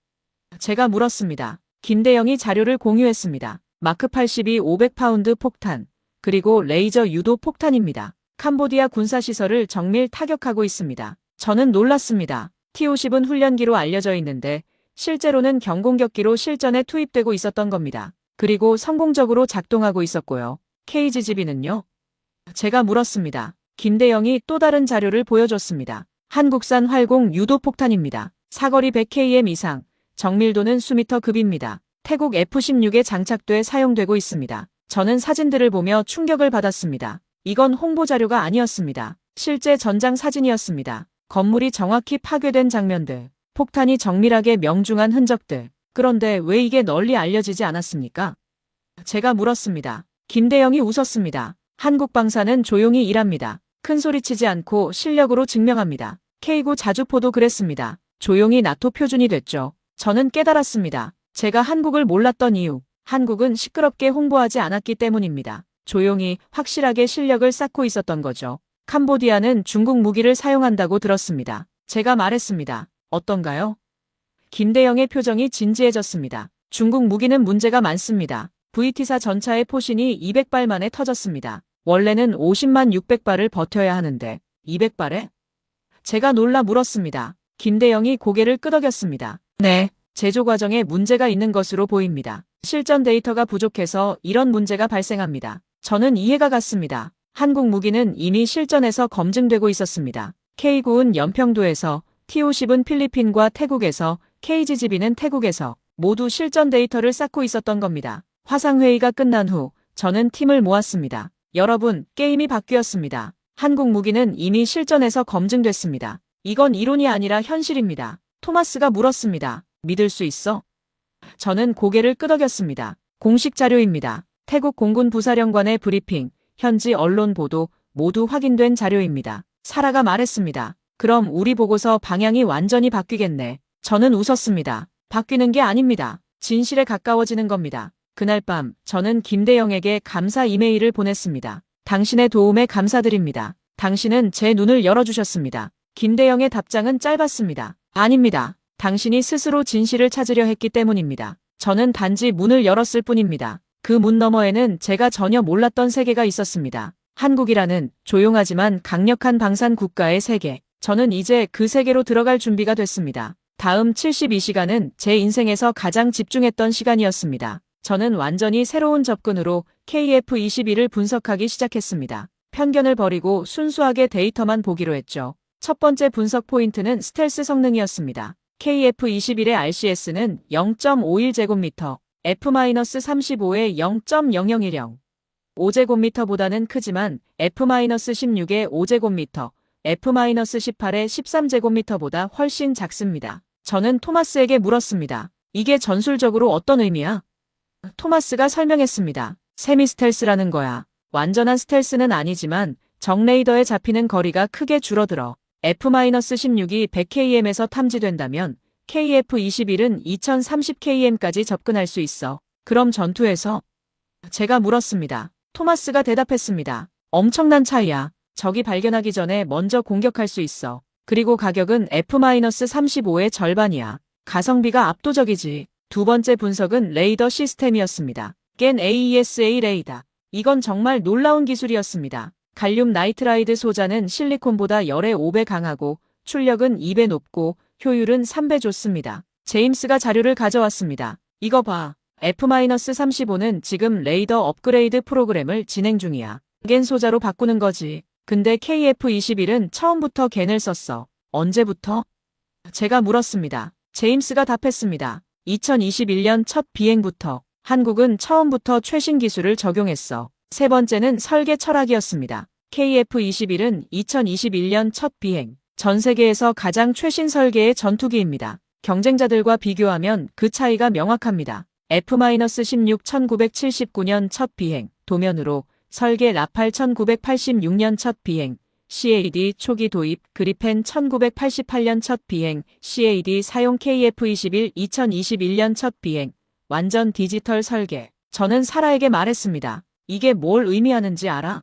제가 물었습니다. 김대영이 자료를 공유했습니다. 마크 82 500파운드 폭탄, 그리고 레이저 유도 폭탄입니다. 캄보디아 군사시설을 정밀 타격하고 있습니다. 저는 놀랐습니다. T-50은 훈련기로 알려져 있는데 실제로는 경공격기로 실전에 투입되고 있었던 겁니다. 그리고 성공적으로 작동하고 있었고요. KGGB는요? 제가 물었습니다. 김대영이 또 다른 자료를 보여줬습니다. 한국산 활공 유도 폭탄입니다. 사거리 100km 이상, 정밀도는 수미터 급입니다. 태국 F-16에 장착돼 사용되고 있습니다. 저는 사진들을 보며 충격을 받았습니다. 이건 홍보 자료가 아니었습니다. 실제 전장 사진이었습니다. 건물이 정확히 파괴된 장면들, 폭탄이 정밀하게 명중한 흔적들. 그런데 왜 이게 널리 알려지지 않았습니까? 제가 물었습니다. 김대영이 웃었습니다. 한국 방사는 조용히 일합니다. 큰 소리치지 않고 실력으로 증명합니다. K9 자주포도 그랬습니다. 조용히 나토 표준이 됐죠. 저는 깨달았습니다. 제가 한국을 몰랐던 이유, 한국은 시끄럽게 홍보하지 않았기 때문입니다. 조용히 확실하게 실력을 쌓고 있었던 거죠. 캄보디아는 중국 무기를 사용한다고 들었습니다. 제가 말했습니다. 어떤가요? 김대영의 표정이 진지해졌습니다. 중국 무기는 문제가 많습니다. VT사 전차의 포신이 200발 만에 터졌습니다. 원래는 50만 600발을 버텨야 하는데 200발에? 제가 놀라 물었습니다. 김대영이 고개를 끄덕였습니다. 네, 제조 과정에 문제가 있는 것으로 보입니다. 실전 데이터가 부족해서 이런 문제가 발생합니다. 저는 이해가 갔습니다. 한국 무기는 이미 실전에서 검증되고 있었습니다. K9은 연평도에서, T-50은 필리핀과 태국에서, KGGB는 태국에서 모두 실전 데이터를 쌓고 있었던 겁니다. 화상회의가 끝난 후 저는 팀을 모았습니다. 여러분, 게임이 바뀌었습니다. 한국 무기는 이미 실전에서 검증됐습니다. 이건 이론이 아니라 현실입니다. 토마스가 물었습니다. 믿을 수 있어? 저는 고개를 끄덕였습니다. 공식 자료입니다. 태국 공군 부사령관의 브리핑, 현지 언론 보도 모두 확인된 자료입니다. 사라가 말했습니다. 그럼 우리 보고서 방향이 완전히 바뀌겠네. 저는 웃었습니다. 바뀌는 게 아닙니다. 진실에 가까워지는 겁니다. 그날 밤 저는 김대영에게 감사 이메일을 보냈습니다. 당신의 도움에 감사드립니다. 당신은 제 눈을 열어주셨습니다. 김대영의 답장은 짧았습니다. 아닙니다. 당신이 스스로 진실을 찾으려 했기 때문입니다. 저는 단지 문을 열었을 뿐입니다. 그 문 너머에는 제가 전혀 몰랐던 세계가 있었습니다. 한국이라는 조용하지만 강력한 방산 국가의 세계. 저는 이제 그 세계로 들어갈 준비가 됐습니다. 다음 72시간은 제 인생에서 가장 집중했던 시간이었습니다. 저는 완전히 새로운 접근으로 KF-21을 분석하기 시작했습니다. 편견을 버리고 순수하게 데이터만 보기로 했죠. 첫 번째 분석 포인트는 스텔스 성능이었습니다. KF-21의 RCS는 0.51제곱미터, F-35의 0.0010. 5제곱미터보다는 크지만 F-16의 5제곱미터, F-18의 13제곱미터보다 훨씬 작습니다. 저는 토마스에게 물었습니다. 이게 전술적으로 어떤 의미야? 토마스가 설명했습니다. 세미 스텔스라는 거야. 완전한 스텔스는 아니지만 적 레이더에 잡히는 거리가 크게 줄어들어. F-16이 100km에서 탐지된다면 KF-21은 2030km까지 접근할 수 있어. 그럼 전투에서? 제가 물었습니다. 토마스가 대답했습니다. 엄청난 차이야. 적이 발견하기 전에 먼저 공격할 수 있어. 그리고 가격은 F-35의 절반이야. 가성비가 압도적이지. 두 번째 분석은 레이더 시스템이었습니다. 겐 AESA 레이더. 이건 정말 놀라운 기술이었습니다. 갈륨 나이트라이드 소자는 실리콘보다 열의 5배 강하고 출력은 2배 높고 효율은 3배 좋습니다. 제임스가 자료를 가져왔습니다. 이거 봐. F-35는 지금 레이더 업그레이드 프로그램을 진행 중이야. 겐 소자로 바꾸는 거지. 근데 KF-21은 처음부터 겐을 썼어. 언제부터? 제가 물었습니다. 제임스가 답했습니다. 2021년 첫 비행부터. 한국은 처음부터 최신 기술을 적용했어. 세 번째는 설계 철학이었습니다. KF-21은 2021년 첫 비행. 전 세계에서 가장 최신 설계의 전투기입니다. 경쟁자들과 비교하면 그 차이가 명확합니다. F-16 1979년 첫 비행, 도면으로, 설계 라팔 1986년 첫 비행, CAD 초기 도입, 그리펜 1988년 첫 비행, CAD 사용 KF-21 2021년 첫 비행, 완전 디지털 설계. 저는 사라에게 말했습니다. 이게 뭘 의미하는지 알아?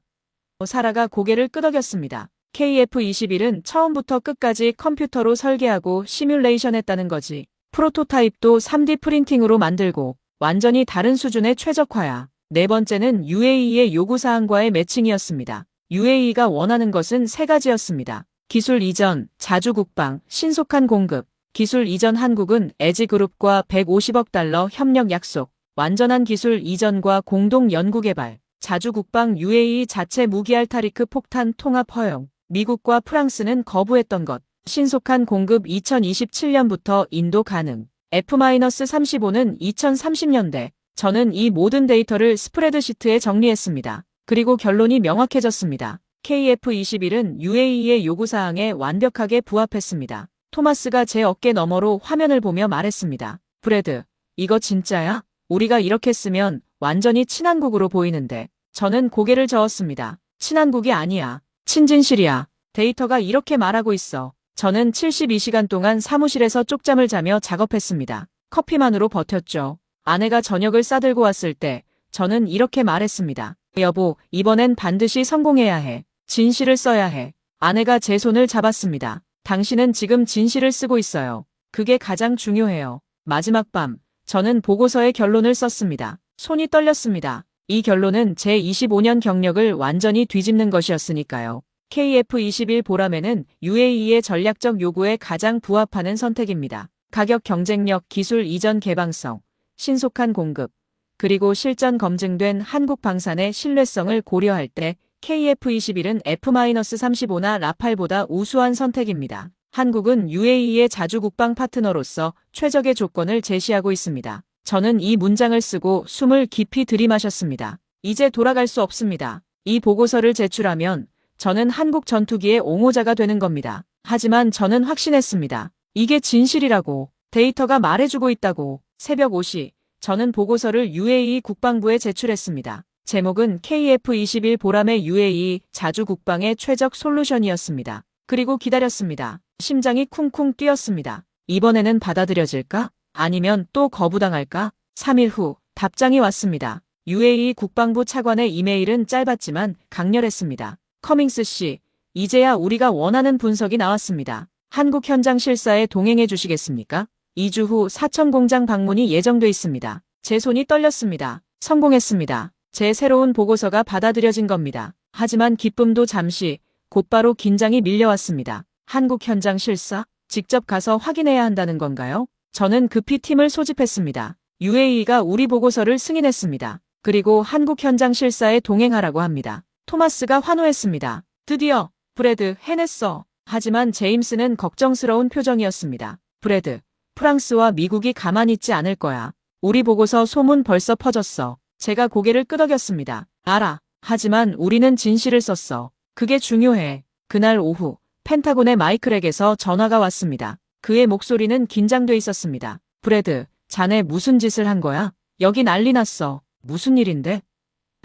사라가 고개를 끄덕였습니다. KF-21은 처음부터 끝까지 컴퓨터로 설계하고 시뮬레이션했다는 거지. 프로토타입도 3D 프린팅으로 만들고 완전히 다른 수준의 최적화야. 네 번째는 UAE의 요구사항과의 매칭이었습니다. UAE가 원하는 것은 세 가지였습니다. 기술 이전, 자주 국방, 신속한 공급. 기술 이전 한국은 에지그룹과 150억 달러 협력 약속. 완전한 기술 이전과 공동 연구개발. 자주 국방 UAE 자체 무기알타리크 폭탄 통합 허용. 미국과 프랑스는 거부했던 것. 신속한 공급 2027년부터 인도 가능. F-35는 2030년대. 저는 이 모든 데이터를 스프레드시트에 정리했습니다. 그리고 결론이 명확해졌습니다. KF-21은 UAE의 요구사항에 완벽하게 부합했습니다. 토마스가 제 어깨 너머로 화면을 보며 말했습니다. 브래드, 이거 진짜야? 우리가 이렇게 쓰면 완전히 친한국으로 보이는데. 저는 고개를 저었습니다. 친한국이 아니야. 친진실이야. 데이터가 이렇게 말하고 있어. 저는 72시간 동안 사무실에서 쪽잠을 자며 작업했습니다. 커피만으로 버텼죠. 아내가 저녁을 싸들고 왔을 때 저는 이렇게 말했습니다. 여보, 이번엔 반드시 성공해야 해. 진실을 써야 해. 아내가 제 손을 잡았습니다. 당신은 지금 진실을 쓰고 있어요. 그게 가장 중요해요. 마지막 밤, 저는 보고서의 결론을 썼습니다. 손이 떨렸습니다. 이 결론은 제 25년 경력을 완전히 뒤집는 것이었으니까요. KF-21 보라매는 UAE의 전략적 요구에 가장 부합하는 선택입니다. 가격 경쟁력, 기술 이전 개방성, 신속한 공급, 그리고 실전 검증된 한국 방산의 신뢰성을 고려할 때 KF-21은 F-35나 라팔보다 우수한 선택입니다. 한국은 UAE의 자주 국방 파트너로서 최적의 조건을 제시하고 있습니다. 저는 이 문장을 쓰고 숨을 깊이 들이마셨습니다. 이제 돌아갈 수 없습니다. 이 보고서를 제출하면 저는 한국 전투기의 옹호자가 되는 겁니다. 하지만 저는 확신했습니다. 이게 진실이라고. 데이터가 말해주고 있다고. 새벽 5시, 저는 보고서를 UAE 국방부에 제출했습니다. 제목은 KF-21 보람의 UAE 자주 국방의 최적 솔루션이었습니다. 그리고 기다렸습니다. 심장이 쿵쿵 뛰었습니다. 이번에는 받아들여질까? 아니면 또 거부당할까? 3일 후 답장이 왔습니다. UAE 국방부 차관의 이메일은 짧았지만 강렬했습니다. 커밍스 씨, 이제야 우리가 원하는 분석이 나왔습니다. 한국 현장 실사에 동행해 주시겠습니까? 2주 후 사천 공장 방문이 예정돼 있습니다. 제 손이 떨렸습니다. 성공했습니다. 제 새로운 보고서가 받아들여진 겁니다. 하지만 기쁨도 잠시, 곧바로 긴장이 밀려왔습니다. 한국 현장 실사? 직접 가서 확인해야 한다는 건가요? 저는 급히 팀을 소집했습니다. UAE가 우리 보고서를 승인했습니다. 그리고 한국 현장 실사에 동행하라고 합니다. 토마스가 환호했습니다. 드디어, 브래드, 해냈어. 하지만 제임스는 걱정스러운 표정이었습니다. 브래드, 프랑스와 미국이 가만히 있지 않을 거야. 우리 보고서 소문 벌써 퍼졌어. 제가 고개를 끄덕였습니다. 알아. 하지만 우리는 진실을 썼어. 그게 중요해. 그날 오후, 펜타곤의 마이클에게서 전화가 왔습니다. 그의 목소리는 긴장돼 있었습니다. 브래드, 자네 무슨 짓을 한 거야? 여기 난리 났어. 무슨 일인데?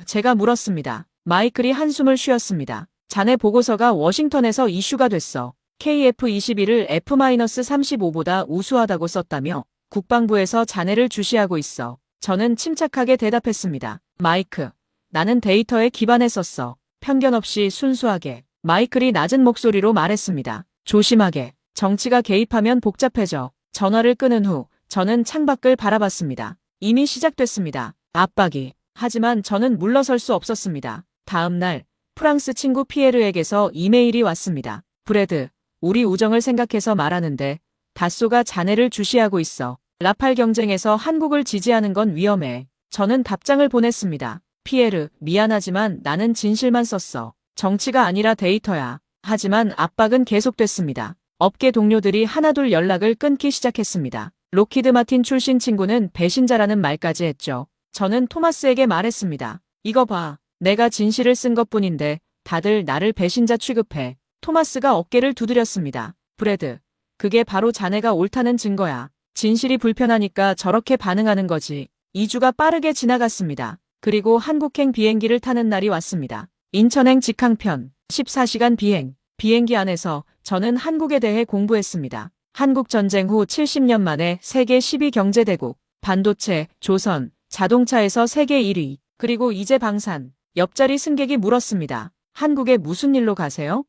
제가 물었습니다. 마이클이 한숨을 쉬었습니다. 자네 보고서가 워싱턴에서 이슈가 됐어. KF-21을 F-35보다 우수하다고 썼다며 국방부에서 잔해를 주시하고 있어. 저는 침착하게 대답했습니다. 마이크, 나는 데이터에 기반했었어. 편견 없이 순수하게. 마이클이 낮은 목소리로 말했습니다. 조심하게. 정치가 개입하면 복잡해져. 전화를 끊은 후 저는 창밖을 바라봤습니다. 이미 시작됐습니다. 압박이. 하지만 저는 물러설 수 없었습니다. 다음 날 프랑스 친구 피에르에게서 이메일이 왔습니다. 브래드, 우리 우정을 생각해서 말하는데 다소가 잔해를 주시하고 있어. 라팔 경쟁에서 한국을 지지하는 건 위험해. 저는 답장을 보냈습니다. 피에르, 미안하지만 나는 진실만 썼어. 정치가 아니라 데이터야. 하지만 압박은 계속됐습니다. 업계 동료들이 하나둘 연락을 끊기 시작했습니다. 록히드 마틴 출신 친구는 배신자라는 말까지 했죠. 저는 토마스에게 말했습니다. 이거 봐. 내가 진실을 쓴 것뿐인데 다들 나를 배신자 취급해. 토마스가 어깨를 두드렸습니다. 브래드, 그게 바로 자네가 옳다는 증거야. 진실이 불편하니까 저렇게 반응하는 거지. 2주가 빠르게 지나갔습니다. 그리고 한국행 비행기를 타는 날이 왔습니다. 인천행 직항편, 14시간 비행. 비행기 안에서 저는 한국에 대해 공부했습니다. 한국 전쟁 후 70년 만에 세계 10위 경제대국, 반도체, 조선, 자동차에서 세계 1위, 그리고 이제 방산. 옆자리 승객이 물었습니다. 한국에 무슨 일로 가세요?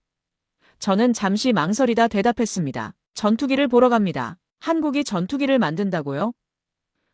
저는 잠시 망설이다 대답했습니다. 전투기를 보러 갑니다. 한국이 전투기를 만든다고요?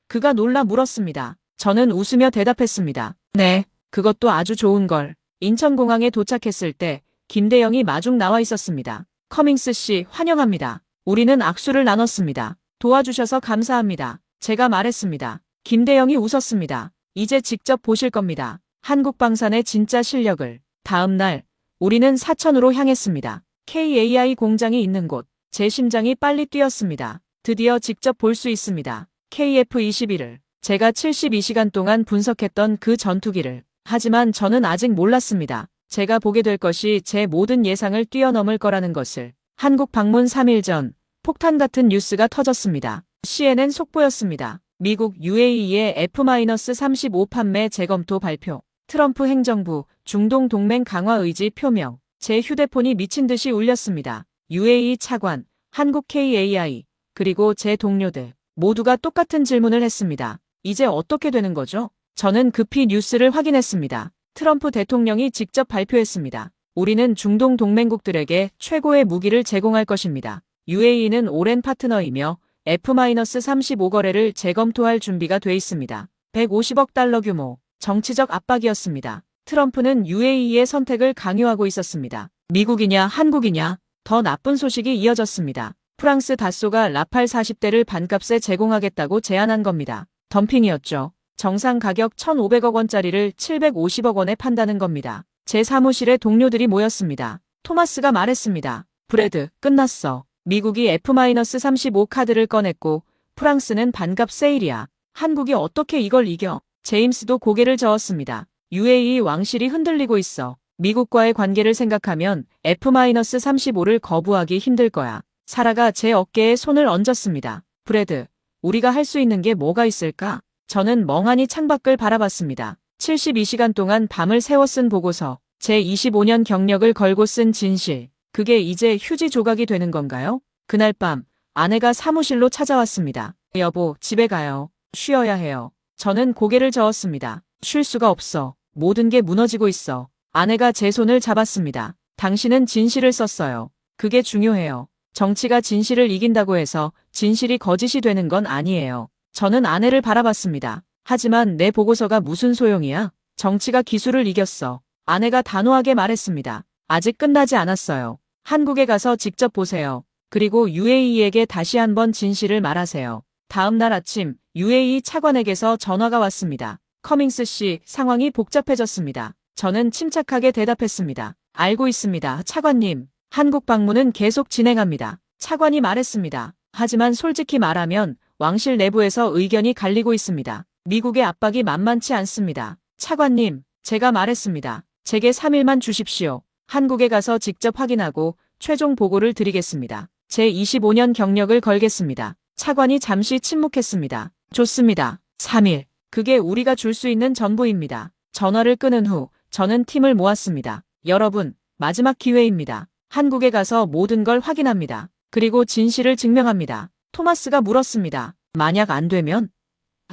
그가 놀라 물었습니다. 저는 웃으며 대답했습니다. 네, 그것도 아주 좋은 걸. 인천공항에 도착했을 때 김대영이 마중 나와 있었습니다. 커밍스 씨, 환영합니다. 우리는 악수를 나눴습니다. 도와주셔서 감사합니다. 제가 말했습니다. 김대영이 웃었습니다. 이제 직접 보실 겁니다. 한국 방산의 진짜 실력을. 다음 날, 우리는 사천으로 향했습니다. KAI 공장이 있는 곳. 제 심장이 빨리 뛰었습니다. 드디어 직접 볼 수 있습니다. KF-21을. 제가 72시간 동안 분석했던 그 전투기를. 하지만 저는 아직 몰랐습니다. 제가 보게 될 것이 제 모든 예상을 뛰어넘을 거라는 것을. 한국 방문 3일 전, 폭탄 같은 뉴스가 터졌습니다. CNN 속보였습니다. 미국 UAE의 F-35 판매 재검토 발표. 트럼프 행정부, 중동 동맹 강화 의지 표명. 제 휴대폰이 미친 듯이 울렸습니다. UAE 차관, 한국 KAI, 그리고 제 동료들. 모두가 똑같은 질문을 했습니다. 이제 어떻게 되는 거죠? 저는 급히 뉴스를 확인했습니다. 트럼프 대통령이 직접 발표했습니다. 우리는 중동 동맹국들에게 최고의 무기를 제공할 것입니다. UAE는 오랜 파트너이며 F-35 거래를 재검토할 준비가 돼 있습니다. 150억 달러 규모. 정치적 압박이었습니다. 트럼프는 UAE의 선택을 강요하고 있었습니다. 미국이냐 한국이냐. 더 나쁜 소식이 이어졌습니다. 프랑스 다소가 라팔 40대를 반값에 제공하겠다고 제안한 겁니다. 덤핑이었죠. 정상 가격 1,500억 원짜리를 750억 원에 판다는 겁니다. 제 사무실에 동료들이 모였습니다. 토마스가 말했습니다. 브래드, 끝났어. 미국이 F-35 카드를 꺼냈고 프랑스는 반값 세일이야. 한국이 어떻게 이걸 이겨? 제임스도 고개를 저었습니다. UAE 왕실이 흔들리고 있어. 미국과의 관계를 생각하면 F-35를 거부하기 힘들 거야. 사라가 제 어깨에 손을 얹었습니다. 브래드, 우리가 할 수 있는 게 뭐가 있을까? 저는 멍하니 창밖을 바라봤습니다. 72시간 동안 밤을 새워 쓴 보고서, 제 25년 경력을 걸고 쓴 진실. 그게 이제 휴지 조각이 되는 건가요? 그날 밤, 아내가 사무실로 찾아왔습니다. 여보, 집에 가요. 쉬어야 해요. 저는 고개를 저었습니다. 쉴 수가 없어. 모든 게 무너지고 있어. 아내가 제 손을 잡았습니다. 당신은 진실을 썼어요. 그게 중요해요. 정치가 진실을 이긴다고 해서 진실이 거짓이 되는 건 아니에요. 저는 아내를 바라봤습니다. 하지만 내 보고서가 무슨 소용이야? 정치가 기술을 이겼어. 아내가 단호하게 말했습니다. 아직 끝나지 않았어요. 한국에 가서 직접 보세요. 그리고 UAE에게 다시 한번 진실을 말하세요. 다음 날 아침 UAE 차관에게서 전화가 왔습니다. 커밍스 씨, 상황이 복잡해졌습니다. 저는 침착하게 대답했습니다. 알고 있습니다, 차관님. 한국 방문은 계속 진행합니다. 차관이 말했습니다. 하지만 솔직히 말하면 왕실 내부에서 의견이 갈리고 있습니다. 미국의 압박이 만만치 않습니다. 차관님, 제가 말했습니다. 제게 3일만 주십시오. 한국에 가서 직접 확인하고 최종 보고를 드리겠습니다. 제 25년 경력을 걸겠습니다. 차관이 잠시 침묵했습니다. 좋습니다. 3일. 그게 우리가 줄 수 있는 전부입니다. 전화를 끊은 후 저는 팀을 모았습니다. 여러분, 마지막 기회입니다. 한국에 가서 모든 걸 확인합니다. 그리고 진실을 증명합니다. 토마스가 물었습니다. 만약 안 되면?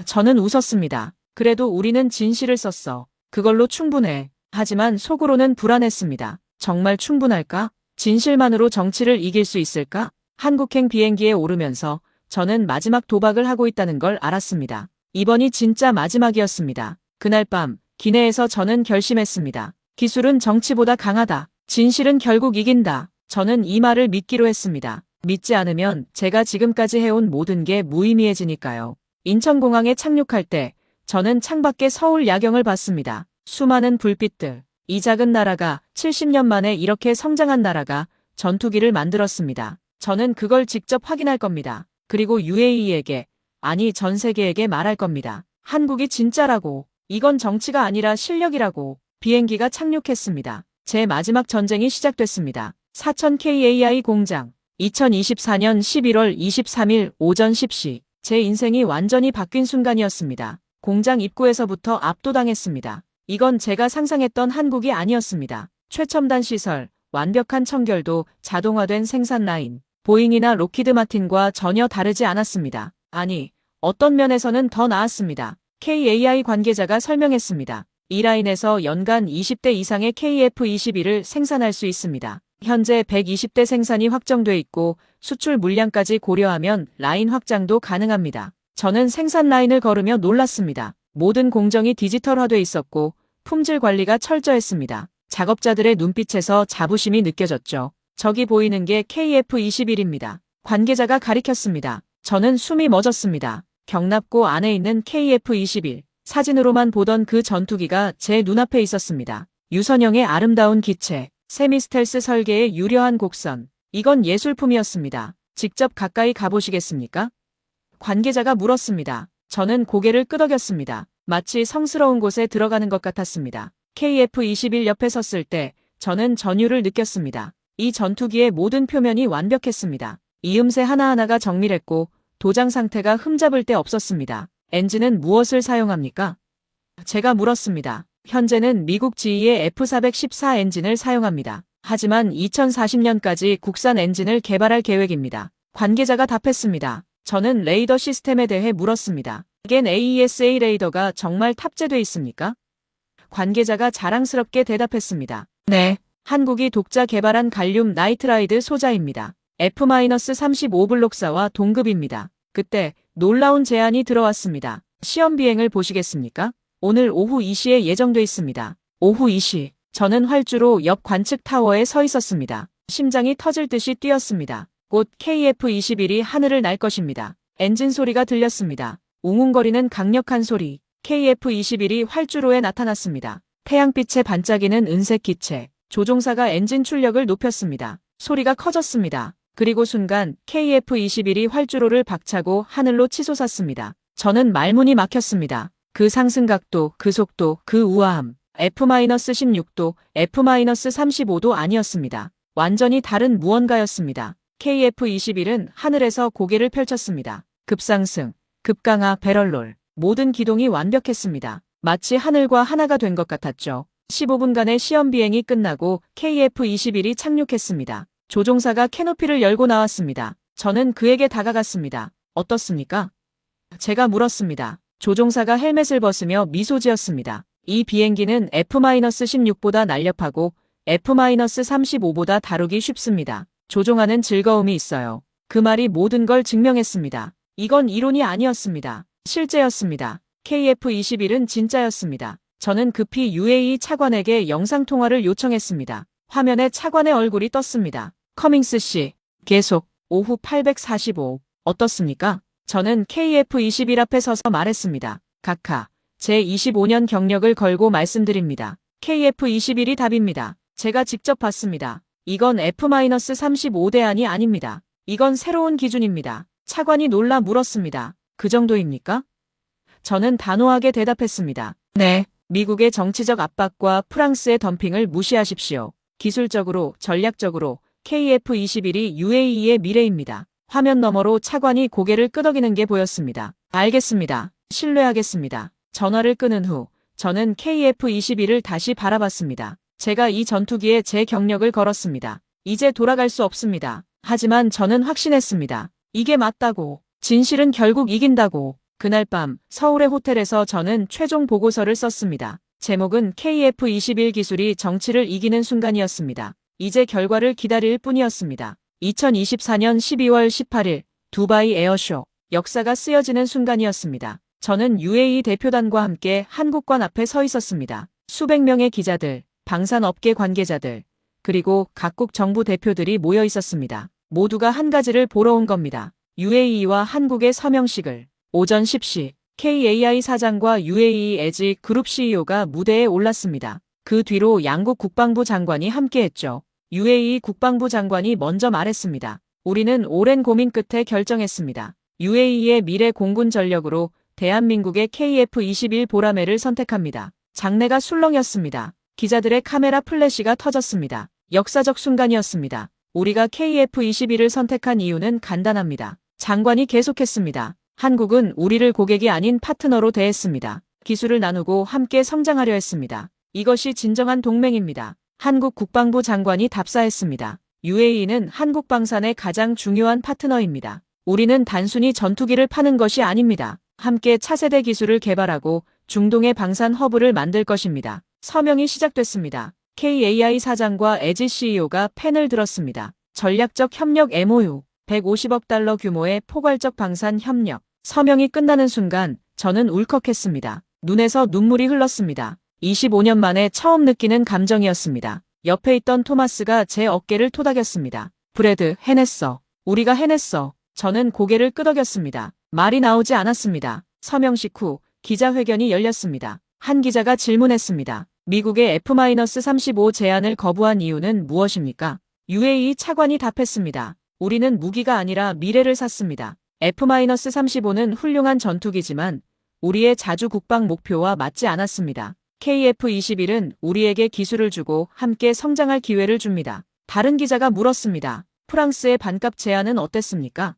저는 웃었습니다. 그래도 우리는 진실을 썼어. 그걸로 충분해. 하지만 속으로는 불안했습니다. 정말 충분할까? 진실만으로 정치를 이길 수 있을까? 한국행 비행기에 오르면서 저는 마지막 도박을 하고 있다는 걸 알았습니다. 이번이 진짜 마지막이었습니다. 그날 밤 기내에서 저는 결심했습니다. 기술은 정치보다 강하다. 진실은 결국 이긴다. 저는 이 말을 믿기로 했습니다. 믿지 않으면 제가 지금까지 해온 모든 게 무의미해지니까요. 인천공항에 착륙할 때 저는 창밖에 서울 야경을 봤습니다. 수많은 불빛들. 이 작은 나라가 70년 만에 이렇게 성장한 나라가 전투기를 만들었습니다. 저는 그걸 직접 확인할 겁니다. 그리고 UAE에게, 아니 전 세계에게 말할 겁니다. 한국이 진짜라고. 이건 정치가 아니라 실력이라고. 비행기가 착륙했습니다. 제 마지막 전쟁이 시작됐습니다. 사천 KAI 공장. 2024년 11월 23일 오전 10시. 제 인생이 완전히 바뀐 순간이었습니다. 공장 입구에서부터 압도당했습니다. 이건 제가 상상했던 한국이 아니었습니다. 최첨단 시설, 완벽한 청결도, 자동화된 생산 라인. 보잉이나 로키드 마틴과 전혀 다르지 않았습니다. 아니, 어떤 면에서는 더 나았습니다. KAI 관계자가 설명했습니다. 이 라인에서 연간 20대 이상의 KF-21을 생산할 수 있습니다. 현재 120대 생산이 확정돼 있고 수출 물량까지 고려하면 라인 확장도 가능합니다. 저는 생산 라인을 걸으며 놀랐습니다. 모든 공정이 디지털화돼 있었고 품질 관리가 철저했습니다. 작업자들의 눈빛에서 자부심이 느껴졌죠. 저기 보이는 게 KF-21입니다. 관계자가 가리켰습니다. 저는 숨이 멎었습니다. 경납고 안에 있는 KF-21. 사진으로만 보던 그 전투기가 제 눈앞에 있었습니다. 유선형의 아름다운 기체, 세미스텔스 설계의 유려한 곡선. 이건 예술품이었습니다. 직접 가까이 가보시겠습니까? 관계자가 물었습니다. 저는 고개를 끄덕였습니다. 마치 성스러운 곳에 들어가는 것 같았습니다. KF-21 옆에 섰을 때 저는 전율을 느꼈습니다. 이 전투기의 모든 표면이 완벽했습니다. 이음새 하나하나가 정밀했고 도장 상태가 흠잡을 데 없었습니다. 엔진은 무엇을 사용합니까? 제가 물었습니다. 현재는 미국 GE의 F414 엔진을 사용합니다. 하지만 2040년까지 국산 엔진을 개발할 계획입니다. 관계자가 답했습니다. 저는 레이더 시스템에 대해 물었습니다. 이겐 AESA 레이더가 정말 탑재돼 있습니까? 관계자가 자랑스럽게 대답했습니다. 네, 한국이 독자 개발한 갈륨 나이트라이드 소자입니다. F-35블록사와 동급입니다. 그때 놀라운 제안이 들어왔습니다. 시험 비행을 보시겠습니까? 오늘 오후 2시에 예정돼 있습니다. 오후 2시. 저는 활주로 옆 관측 타워에 서 있었습니다. 심장이 터질 듯이 뛰었습니다. 곧 KF-21이 하늘을 날 것입니다. 엔진 소리가 들렸습니다. 웅웅거리는 강력한 소리. KF-21이 활주로에 나타났습니다. 태양빛에 반짝이는 은색 기체. 조종사가 엔진 출력을 높였습니다. 소리가 커졌습니다. 그리고 순간 KF-21이 활주로를 박차고 하늘로 치솟았습니다. 저는 말문이 막혔습니다. 그 상승각도, 그 속도, 그 우아함. F-16도, F-35도 아니었습니다. 완전히 다른 무언가였습니다. KF-21은 하늘에서 고개를 펼쳤습니다. 급상승, 급강하, 배럴롤. 모든 기동이 완벽했습니다. 마치 하늘과 하나가 된 것 같았죠. 15분간의 시험 비행이 끝나고 KF-21이 착륙했습니다. 조종사가 캐노피를 열고 나왔습니다. 저는 그에게 다가갔습니다. 어떻습니까? 제가 물었습니다. 조종사가 헬멧을 벗으며 미소 지었습니다. 이 비행기는 F-16보다 날렵하고 F-35보다 다루기 쉽습니다. 조종하는 즐거움이 있어요. 그 말이 모든 걸 증명했습니다. 이건 이론이 아니었습니다. 실제였습니다. KF-21은 진짜였습니다. 저는 급히 UAE 차관에게 영상통화를 요청했습니다. 화면에 차관의 얼굴이 떴습니다. 커밍스 씨, 계속, 오후 845. 어떻습니까? 저는 KF-21 앞에 서서 말했습니다. 각하, 제 25년 경력을 걸고 말씀드립니다. KF-21이 답입니다. 제가 직접 봤습니다. 이건 F-35대안이 아닙니다. 이건 새로운 기준입니다. 차관이 놀라 물었습니다. 그 정도입니까? 저는 단호하게 대답했습니다. 네, 미국의 정치적 압박과 프랑스의 덤핑을 무시하십시오. 기술적으로, 전략적으로 KF-21이 UAE의 미래입니다. 화면 너머로 차관이 고개를 끄덕이는 게 보였습니다. 알겠습니다. 신뢰하겠습니다. 전화를 끊은 후 저는 KF-21을 다시 바라봤습니다. 제가 이 전투기에 제 경력을 걸었습니다. 이제 돌아갈 수 없습니다. 하지만 저는 확신했습니다. 이게 맞다고. 진실은 결국 이긴다고. 그날 밤 서울의 호텔에서 저는 최종 보고서를 썼습니다. 제목은 KF-21 기술이 정치를 이기는 순간이었습니다. 이제 결과를 기다릴 뿐이었습니다. 2024년 12월 18일 두바이 에어쇼. 역사가 쓰여지는 순간이었습니다. 저는 UAE 대표단과 함께 한국관 앞에 서 있었습니다. 수백 명의 기자들, 방산업계 관계자들, 그리고 각국 정부 대표들이 모여 있었습니다. 모두가 한 가지를 보러 온 겁니다. UAE와 한국의 서명식을. 오전 10시 KAI 사장과 UAE 에지 그룹 CEO가 무대에 올랐습니다. 그 뒤로 양국 국방부 장관이 함께했죠. UAE 국방부 장관이 먼저 말했습니다. 우리는 오랜 고민 끝에 결정했습니다. UAE의 미래 공군 전력으로 대한민국의 KF-21 보라매를 선택합니다. 장내가 술렁였습니다. 기자들의 카메라 플래시가 터졌습니다. 역사적 순간이었습니다. 우리가 KF-21을 선택한 이유는 간단합니다. 장관이 계속했습니다. 한국은 우리를 고객이 아닌 파트너로 대했습니다. 기술을 나누고 함께 성장하려 했습니다. 이것이 진정한 동맹입니다. 한국 국방부 장관이 답사했습니다. UAE는 한국 방산의 가장 중요한 파트너입니다. 우리는 단순히 전투기를 파는 것이 아닙니다. 함께 차세대 기술을 개발하고 중동의 방산 허브를 만들 것입니다. 서명이 시작됐습니다. KAI 사장과 에지 CEO가 펜을 들었습니다. 전략적 협력 MOU, 150억 달러 규모의 포괄적 방산 협력. 서명이 끝나는 순간 저는 울컥했습니다. 눈에서 눈물이 흘렀습니다. 25년 만에 처음 느끼는 감정이었습니다. 옆에 있던 토마스가 제 어깨를 토닥였습니다. 브래드, 해냈어. 우리가 해냈어. 저는 고개를 끄덕였습니다. 말이 나오지 않았습니다. 서명식 후 기자회견이 열렸습니다. 한 기자가 질문했습니다. 미국의 F-35 제안을 거부한 이유는 무엇입니까? UAE 차관이 답했습니다. 우리는 무기가 아니라 미래를 샀습니다. F-35는 훌륭한 전투기지만 우리의 자주 국방 목표와 맞지 않았습니다. KF-21은 우리에게 기술을 주고 함께 성장할 기회를 줍니다. 다른 기자가 물었습니다. 프랑스의 반값 제안은 어땠습니까?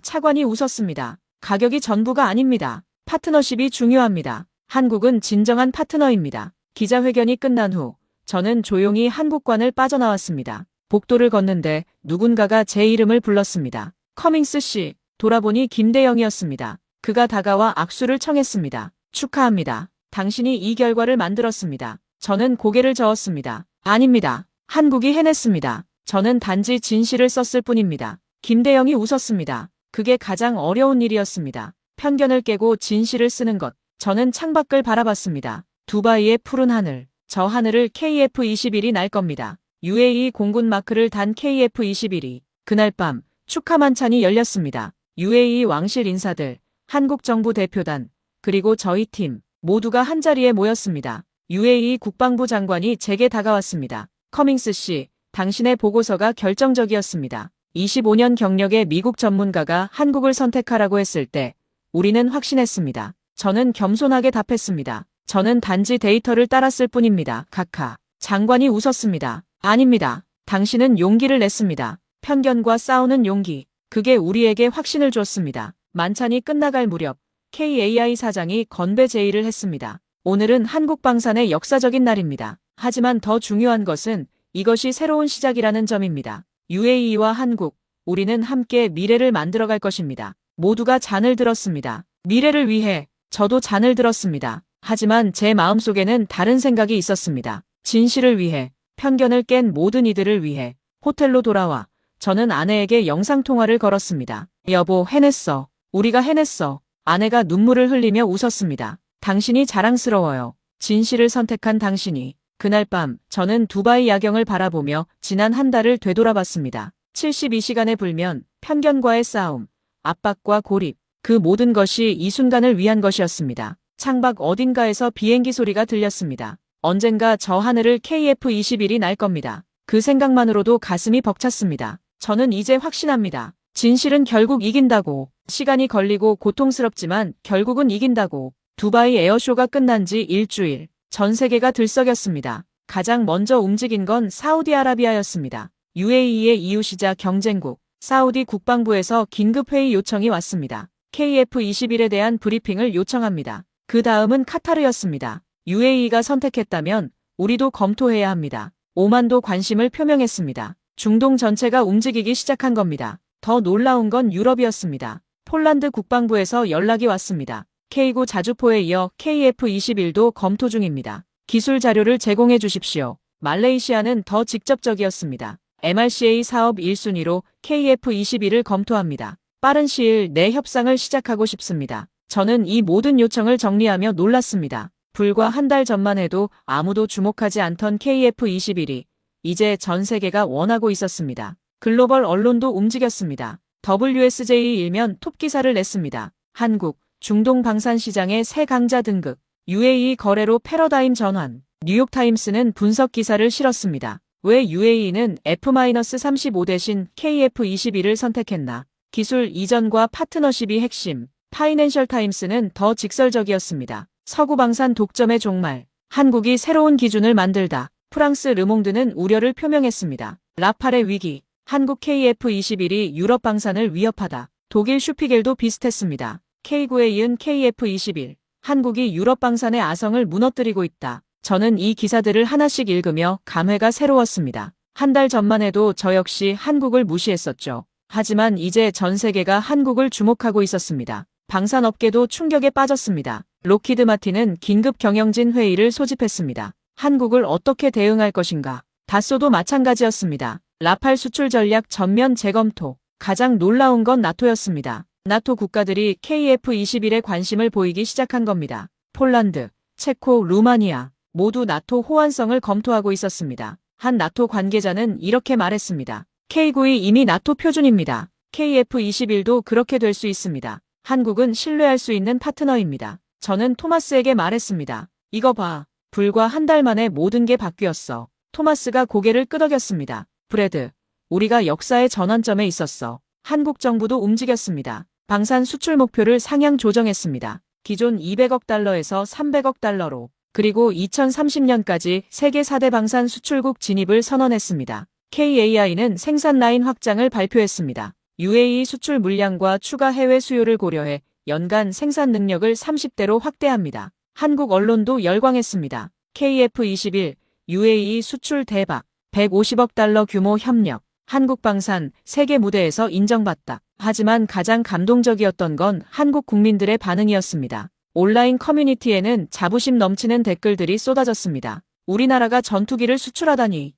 차관이 웃었습니다. 가격이 전부가 아닙니다. 파트너십이 중요합니다. 한국은 진정한 파트너입니다. 기자회견이 끝난 후 저는 조용히 한국관을 빠져나왔습니다. 복도를 걷는데 누군가가 제 이름을 불렀습니다. 커밍스 씨. 돌아보니 김대영이었습니다. 그가 다가와 악수를 청했습니다. 축하합니다. 당신이 이 결과를 만들었습니다. 저는 고개를 저었습니다. 아닙니다. 한국이 해냈습니다. 저는 단지 진실을 썼을 뿐입니다. 김대영이 웃었습니다. 그게 가장 어려운 일이었습니다. 편견을 깨고 진실을 쓰는 것. 저는 창밖을 바라봤습니다. 두바이의 푸른 하늘. 저 하늘을 KF-21이 날 겁니다. UAE 공군 마크를 단 KF-21이. 그날 밤 축하 만찬이 열렸습니다. UAE 왕실 인사들, 한국 정부 대표단, 그리고 저희 팀 모두가 한자리에 모였습니다. UAE 국방부 장관이 제게 다가왔습니다. 커밍스 씨, 당신의 보고서가 결정적이었습니다. 25년 경력의 미국 전문가가 한국을 선택하라고 했을 때 우리는 확신했습니다. 저는 겸손하게 답했습니다. 저는 단지 데이터를 따랐을 뿐입니다. 카카. 장관이 웃었습니다. 아닙니다. 당신은 용기를 냈습니다. 편견과 싸우는 용기. 그게 우리에게 확신을 줬습니다. 만찬이 끝나갈 무렵 KAI 사장이 건배 제의를 했습니다. 오늘은 한국 방산의 역사적인 날입니다. 하지만 더 중요한 것은 이것이 새로운 시작이라는 점입니다. UAE와 한국, 우리는 함께 미래를 만들어갈 것입니다. 모두가 잔을 들었습니다. 미래를 위해 저도 잔을 들었습니다. 하지만 제 마음속에는 다른 생각이 있었습니다. 진실을 위해, 편견을 깬 모든 이들을 위해. 호텔로 돌아와 저는 아내에게 영상통화를 걸었습니다. 여보, 해냈어. 우리가 해냈어. 아내가 눈물을 흘리며 웃었습니다. 당신이 자랑스러워요. 진실을 선택한 당신이. 그날 밤 저는 두바이 야경을 바라보며 지난 한 달을 되돌아봤습니다. 72시간의 불면, 편견과의 싸움, 압박과 고립. 그 모든 것이 이 순간을 위한 것이었습니다. 창밖 어딘가에서 비행기 소리가 들렸습니다. 언젠가 저 하늘을 KF-21이 날 겁니다. 그 생각만으로도 가슴이 벅찼습니다. 저는 이제 확신합니다. 진실은 결국 이긴다고. 시간이 걸리고 고통스럽지만 결국은 이긴다고. 두바이 에어쇼가 끝난 지 일주일. 전 세계가 들썩였습니다. 가장 먼저 움직인 건 사우디아라비아였습니다. UAE의 이웃이자 경쟁국. 사우디 국방부에서 긴급회의 요청이 왔습니다. KF-21에 대한 브리핑을 요청합니다. 그 다음은 카타르였습니다. UAE가 선택했다면 우리도 검토해야 합니다. 오만도 관심을 표명했습니다. 중동 전체가 움직이기 시작한 겁니다. 더 놀라운 건 유럽이었습니다. 폴란드 국방부에서 연락이 왔습니다. K9 자주포에 이어 KF-21도 검토 중입니다. 기술 자료를 제공해 주십시오. 말레이시아는 더 직접적이었습니다. MRCA 사업 1순위로 KF-21을 검토합니다. 빠른 시일 내 협상을 시작하고 싶습니다. 저는 이 모든 요청을 정리하며 놀랐습니다. 불과 한 달 전만 해도 아무도 주목하지 않던 KF-21이 이제 전 세계가 원하고 있었습니다. 글로벌 언론도 움직였습니다. WSJ 일면 톱 기사를 냈습니다. 한국, 중동 방산 시장의 새 강자 등극, UAE 거래로 패러다임 전환. 뉴욕타임스는 분석 기사를 실었습니다. 왜 UAE는 F-35 대신 KF-21을 선택했나? 기술 이전과 파트너십이 핵심. 파이낸셜 타임스는 더 직설적이었습니다. 서구 방산 독점의 종말. 한국이 새로운 기준을 만들다. 프랑스 르몽드는 우려를 표명했습니다. 라팔의 위기. 한국 KF-21이 유럽 방산을 위협하다. 독일 슈피겔도 비슷했습니다. K9에 이은 KF-21. 한국이 유럽 방산의 아성을 무너뜨리고 있다. 저는 이 기사들을 하나씩 읽으며 감회가 새로웠습니다. 한 달 전만 해도 저 역시 한국을 무시했었죠. 하지만 이제 전 세계가 한국을 주목하고 있었습니다. 방산업계도 충격에 빠졌습니다. 록히드 마틴은 긴급 경영진 회의를 소집했습니다. 한국을 어떻게 대응할 것인가? 다소도 마찬가지였습니다. 라팔 수출 전략 전면 재검토. 가장 놀라운 건 나토였습니다. 나토 국가들이 KF-21에 관심을 보이기 시작한 겁니다. 폴란드, 체코, 루마니아 모두 나토 호환성을 검토하고 있었습니다. 한 나토 관계자는 이렇게 말했습니다. K9이 이미 나토 표준입니다. KF-21도 그렇게 될 수 있습니다. 한국은 신뢰할 수 있는 파트너입니다. 저는 토마스에게 말했습니다. 이거 봐. 불과 한 달 만에 모든 게 바뀌었어. 토마스가 고개를 끄덕였습니다. 브래드, 우리가 역사의 전환점에 있었어. 한국 정부도 움직였습니다. 방산 수출 목표를 상향 조정했습니다. 기존 200억 달러에서 300억 달러로. 그리고 2030년까지 세계 4대 방산 수출국 진입을 선언했습니다. KAI는 생산 라인 확장을 발표했습니다. UAE 수출 물량과 추가 해외 수요를 고려해 연간 생산 능력을 30대로 확대합니다. 한국 언론도 열광했습니다. KF-21, UAE 수출 대박, 150억 달러 규모 협력, 한국 방산, 세계 무대에서 인정받다. 하지만 가장 감동적이었던 건 한국 국민들의 반응이었습니다. 온라인 커뮤니티에는 자부심 넘치는 댓글들이 쏟아졌습니다. 우리나라가 전투기를 수출하다니.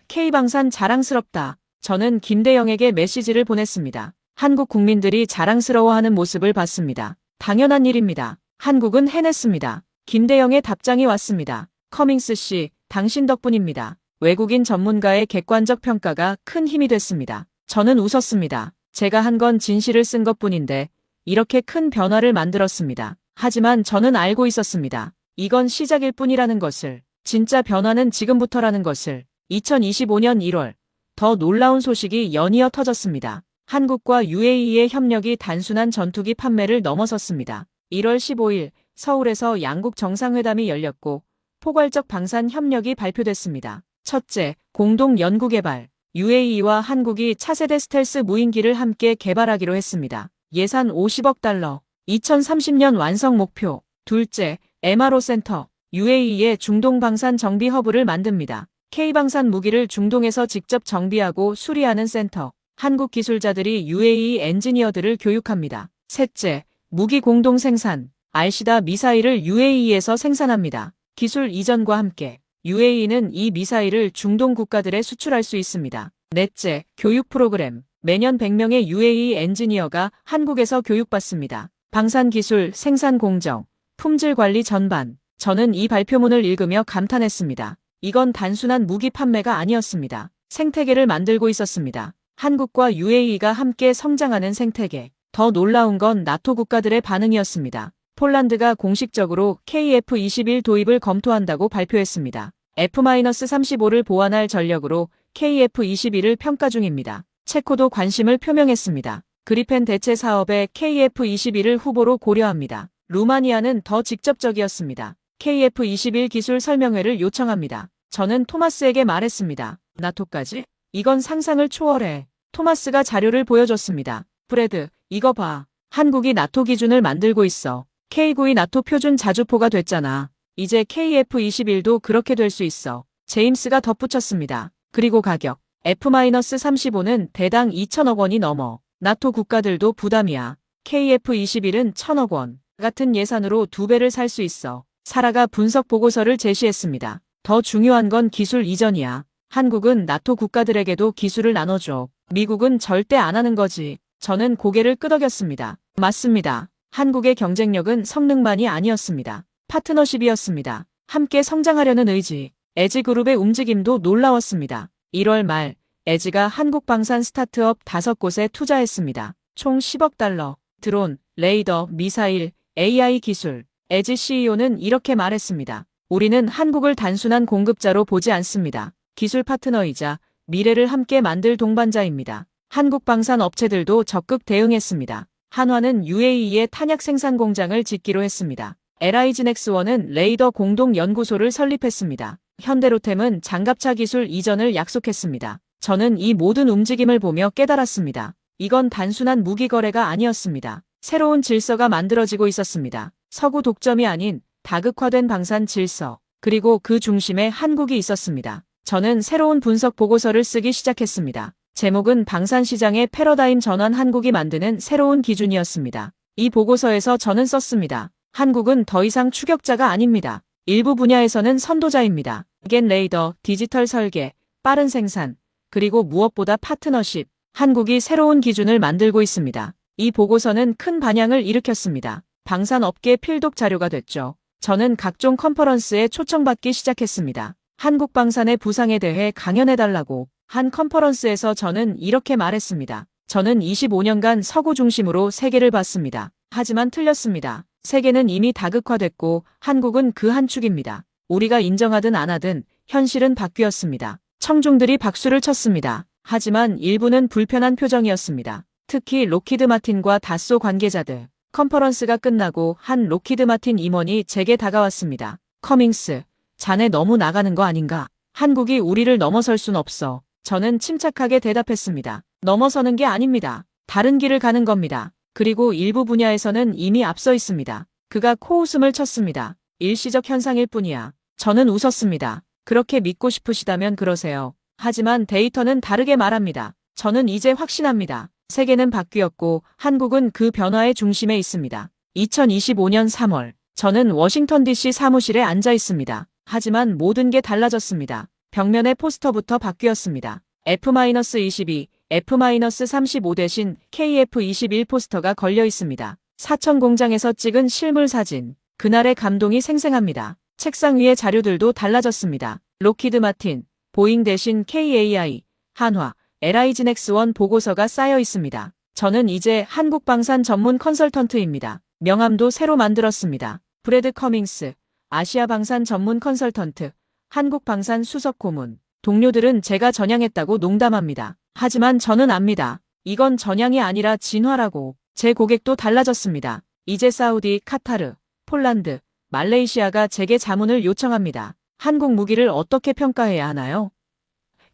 K방산 자랑스럽다. 저는 김대영에게 메시지를 보냈습니다. 한국 국민들이 자랑스러워하는 모습을 봤습니다. 당연한 일입니다. 한국은 해냈습니다. 김대영의 답장이 왔습니다. 커밍스 씨, 당신 덕분입니다. 외국인 전문가의 객관적 평가가 큰 힘이 됐습니다. 저는 웃었습니다. 제가 한 건 진실을 쓴 것뿐인데 이렇게 큰 변화를 만들었습니다. 하지만 저는 알고 있었습니다. 이건 시작일 뿐이라는 것을. 진짜 변화는 지금부터라는 것을. 2025년 1월 더 놀라운 소식이 연이어 터졌습니다. 한국과 UAE의 협력이 단순한 전투기 판매를 넘어섰습니다. 1월 15일 서울에서 양국 정상회담이 열렸고 포괄적 방산 협력이 발표됐습니다. 첫째, 공동 연구개발. UAE와 한국이 차세대 스텔스 무인기를 함께 개발하기로 했습니다. 예산 50억 달러. 2030년 완성 목표. 둘째, MRO 센터. UAE의 중동 방산 정비 허브를 만듭니다. K방산 무기를 중동에서 직접 정비하고 수리하는 센터. 한국 기술자들이 UAE 엔지니어들을 교육합니다. 셋째, 무기 공동 생산. 알시다 미사일을 UAE에서 생산합니다. 기술 이전과 함께 UAE는 이 미사일을 중동 국가들에 수출할 수 있습니다. 넷째, 교육 프로그램. 매년 100명의 UAE 엔지니어가 한국에서 교육받습니다. 방산 기술, 생산 공정, 품질 관리 전반. 저는 이 발표문을 읽으며 감탄했습니다. 이건 단순한 무기 판매가 아니었습니다. 생태계를 만들고 있었습니다. 한국과 UAE가 함께 성장하는 생태계. 더 놀라운 건 나토 국가들의 반응이었습니다. 폴란드가 공식적으로 KF-21 도입을 검토한다고 발표했습니다. F-35를 보완할 전력으로 KF-21을 평가 중입니다. 체코도 관심을 표명했습니다. 그리펜 대체 사업에 KF-21을 후보로 고려합니다. 루마니아는 더 직접적이었습니다. KF-21 기술 설명회를 요청합니다. 저는 토마스에게 말했습니다. 나토까지? 이건 상상을 초월해. 토마스가 자료를 보여줬습니다. 브래드, 이거 봐. 한국이 나토 기준을 만들고 있어. K9이 나토 표준 자주포가 됐잖아. 이제 KF-21도 그렇게 될 수 있어. 제임스가 덧붙였습니다. 그리고 가격. F-35는 대당 2천억 원이 넘어. 나토 국가들도 부담이야. KF-21은 1천억 원. 같은 예산으로 2배를 살 수 있어. 사라가 분석 보고서를 제시했습니다. 더 중요한 건 기술 이전이야. 한국은 나토 국가들에게도 기술을 나눠줘. 미국은 절대 안 하는 거지. 저는 고개를 끄덕였습니다. 맞습니다. 한국의 경쟁력은 성능만이 아니었습니다. 파트너십이었습니다. 함께 성장하려는 의지. 에지그룹의 움직임도 놀라웠습니다. 1월 말 에지가 한국 방산 스타트업 5곳에 투자했습니다. 총 10억 달러. 드론, 레이더, 미사일, AI 기술. 에지 CEO는 이렇게 말했습니다. 우리는 한국을 단순한 공급자로 보지 않습니다. 기술 파트너이자 미래를 함께 만들 동반자입니다. 한국 방산 업체들도 적극 대응했습니다. 한화는 UAE에 탄약 생산 공장을 짓기로 했습니다. LIG넥스원은 레이더 공동 연구소를 설립했습니다. 현대로템은 장갑차 기술 이전을 약속했습니다. 저는 이 모든 움직임을 보며 깨달았습니다. 이건 단순한 무기 거래가 아니었습니다. 새로운 질서가 만들어지고 있었습니다. 서구 독점이 아닌 다극화된 방산 질서, 그리고 그 중심에 한국이 있었습니다. 저는 새로운 분석 보고서를 쓰기 시작했습니다. 제목은 방산시장의 패러다임 전환, 한국이 만드는 새로운 기준이었습니다. 이 보고서에서 저는 썼습니다. 한국은 더 이상 추격자가 아닙니다. 일부 분야에서는 선도자입니다. 겐 레이더, 디지털 설계, 빠른 생산, 그리고 무엇보다 파트너십. 한국이 새로운 기준을 만들고 있습니다. 이 보고서는 큰 반향을 일으켰습니다. 방산업계 필독 자료가 됐죠. 저는 각종 컨퍼런스에 초청받기 시작했습니다. 한국 방산의 부상에 대해 강연해달라고. 한 컨퍼런스에서 저는 이렇게 말했습니다. 저는 25년간 서구 중심으로 세계를 봤습니다. 하지만 틀렸습니다. 세계는 이미 다극화됐고 한국은 그 한 축입니다. 우리가 인정하든 안 하든 현실은 바뀌었습니다. 청중들이 박수를 쳤습니다. 하지만 일부는 불편한 표정이었습니다. 특히 로키드 마틴과 다소 관계자들. 컨퍼런스가 끝나고 한 로키드 마틴 임원이 제게 다가왔습니다. 커밍스, 자네 너무 나가는 거 아닌가? 한국이 우리를 넘어설 순 없어. 저는 침착하게 대답했습니다. 넘어서는 게 아닙니다. 다른 길을 가는 겁니다. 그리고 일부 분야에서는 이미 앞서 있습니다. 그가 코웃음을 쳤습니다. 일시적 현상일 뿐이야. 저는 웃었습니다. 그렇게 믿고 싶으시다면 그러세요. 하지만 데이터는 다르게 말합니다. 저는 이제 확신합니다. 세계는 바뀌었고 한국은 그 변화의 중심에 있습니다. 2025년 3월, 저는 워싱턴 DC 사무실에 앉아 있습니다. 하지만 모든 게 달라졌습니다. 벽면의 포스터부터 바뀌었습니다. F-22, F-35 대신 KF-21 포스터가 걸려 있습니다. 사천 공장에서 찍은 실물 사진. 그날의 감동이 생생합니다. 책상 위의 자료들도 달라졌습니다. 로키드 마틴, 보잉 대신 KAI, 한화, LIG넥스원 보고서가 쌓여 있습니다. 저는 이제 한국 방산 전문 컨설턴트입니다. 명함도 새로 만들었습니다. 브래드 커밍스, 아시아 방산 전문 컨설턴트, 한국 방산 수석 고문. 동료들은 제가 전향했다고 농담합니다. 하지만 저는 압니다. 이건 전향이 아니라 진화라고. 제 고객도 달라졌습니다. 이제 사우디, 카타르, 폴란드, 말레이시아가 제게 자문을 요청합니다. 한국 무기를 어떻게 평가해야 하나요?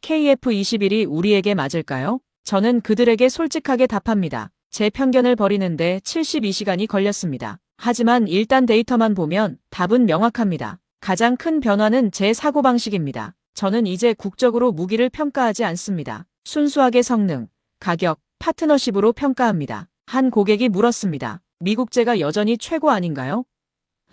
KF-21이 우리에게 맞을까요? 저는 그들에게 솔직하게 답합니다. 제 편견을 버리는데 72시간이 걸렸습니다. 하지만 일단 데이터만 보면 답은 명확합니다. 가장 큰 변화는 제 사고방식입니다. 저는 이제 국적으로 무기를 평가하지 않습니다. 순수하게 성능, 가격, 파트너십으로 평가합니다. 한 고객이 물었습니다. 미국제가 여전히 최고 아닌가요?